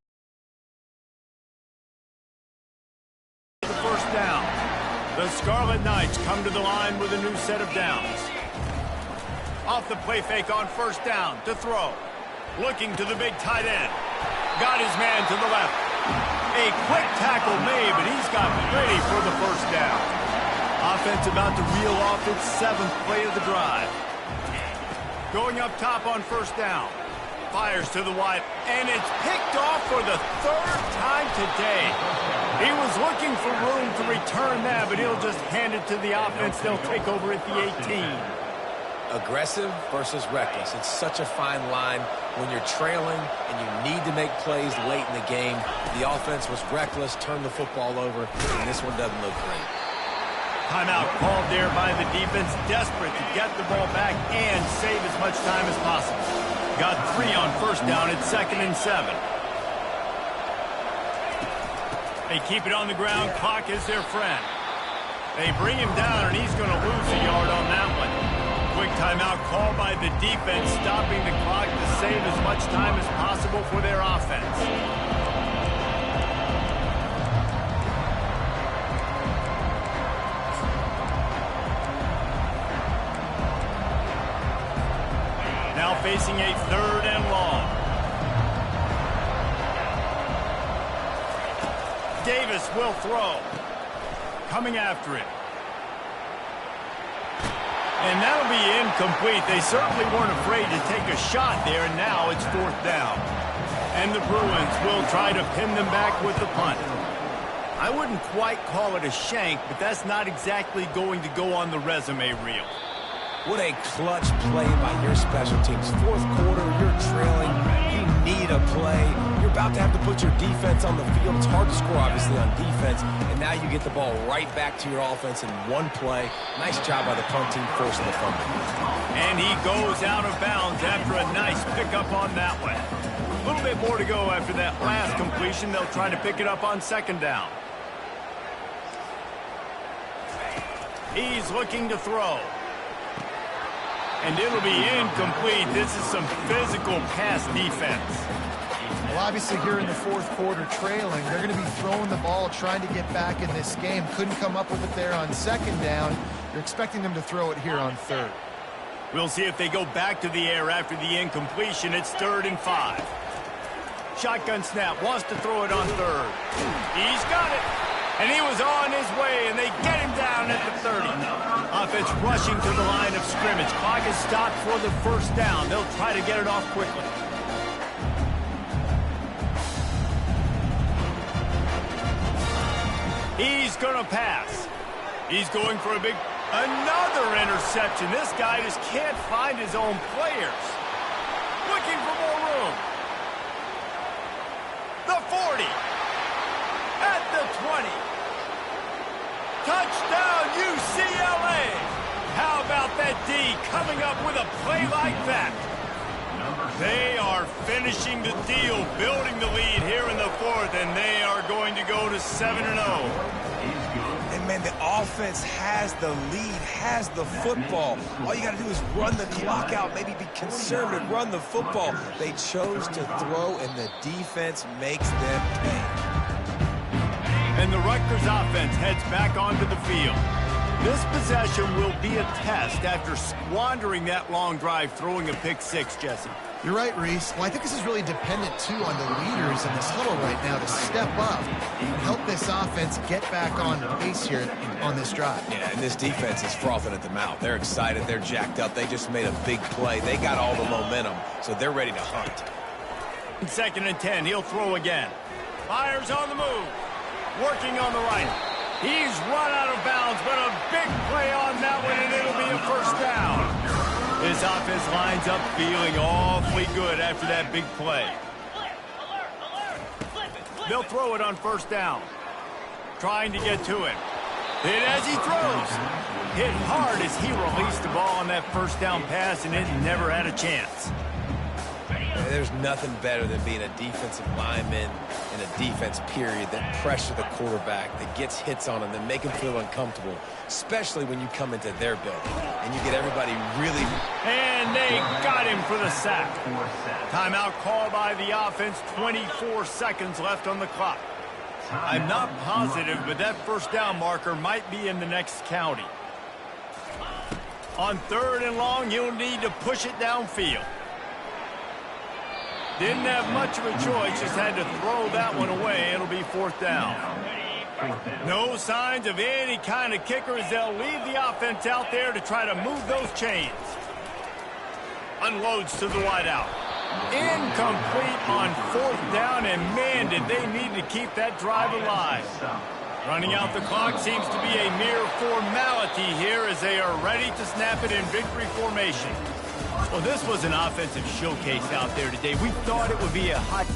The first down. The Scarlet Knights come to the line with a new set of downs. Off the play fake on first down to throw. Looking to the big tight end. Got his man to the left. A quick tackle made, but he's got ready for the first down. Offense about to reel off its 7th play of the drive. Going up top on first down. Fires to the wide, and it's picked off for the 3rd time today. He was looking for room to return that, but he'll just hand it to the offense. They'll take over at the 18. Aggressive versus reckless. It's such a fine line when you're trailing and you need to make plays late in the game. The offense was reckless, turned the football over, and this one doesn't look great. Timeout called there by the defense, desperate to get the ball back and save as much time as possible. Got 3 on first down at 2nd and 7. They keep it on the ground. Clock is their friend. They bring him down, and he's going to lose a yard on that one. Quick timeout called by the defense, stopping the clock to save as much time as possible for their offense. Now facing a 3rd and long. Davis will throw. Coming after it. And that'll be incomplete. They certainly weren't afraid to take a shot there, and now it's 4th down. And the Bruins will try to pin them back with the punt. I wouldn't quite call it a shank, but that's not exactly going to go on the resume reel. What a clutch play by your special teams. 4th quarter, you're trailing. You need a play. You're about to have to put your defense on the field. It's hard to score, obviously, on defense. And now you get the ball right back to your offense in one play. Nice job by the punt team forcing the fumble. And he goes out of bounds after a nice pickup on that one. A little bit more to go after that last completion. They'll try to pick it up on 2nd down. He's looking to throw. And it'll be incomplete. This is some physical pass defense. Well, obviously here in the 4th quarter trailing, they're going to be throwing the ball, trying to get back in this game. Couldn't come up with it there on 2nd down. You're expecting them to throw it here on 3rd. We'll see if they go back to the air after the incompletion. It's 3rd and 5. Shotgun snap, wants to throw it on 3rd. He's got it. And he was on his way, and they get him down at the 30. Offense rushing to the line of scrimmage. Clock is stopped for the 1st down. They'll try to get it off quickly. He's going to pass. He's going for another interception. This guy just can't find his own players. Looking for more room. The 40. At the 20. Touchdown, UCLA! How about that D coming up with a play like that? They are finishing the deal, building the lead here in the 4th, and they are going to go to 7-0. And, man, the offense has the lead, has the football. All you got to do is run the clock out, maybe be conservative, run the football. They chose to throw, and the defense makes them pay. And the Rutgers offense heads back onto the field. This possession will be a test after squandering that long drive, throwing a pick 6, Jesse. You're right, Reese. Well, I think this is really dependent, too, on the leaders in this huddle right now to step up and help this offense get back on pace here on this drive. Yeah, and this defense is frothing at the mouth. They're excited. They're jacked up. They just made a big play. They got all the momentum, so they're ready to hunt. 2nd and 10. He'll throw again. Fires on the move. Working on the right. He's run out of bounds, but a big play on that one, and it'll be a 1st down. This offense lines up feeling awfully good after that big play. They'll throw it on 1st down. Trying to get to it. Hit as he throws. Hit hard as he released the ball on that first down pass, and it never had a chance. There's nothing better than being a defensive lineman in a defense period that pressure the quarterback, that gets hits on him, that make him feel uncomfortable, especially when you come into their building and you get everybody really... And they got him for the sack. Timeout called by the offense, 24 seconds left on the clock. I'm not positive, but that first down marker might be in the next county. On 3rd and long, you'll need to push it downfield. Didn't have much of a choice, just had to throw that one away. It'll be 4th down. No signs of any kind of kickers. They'll leave the offense out there to try to move those chains. Unloads to the wideout. Incomplete on 4th down, and man, did they need to keep that drive alive. Running out the clock seems to be a mere formality here as they are ready to snap it in victory formation. Well, this was an offensive showcase out there today. We thought it would be a hot...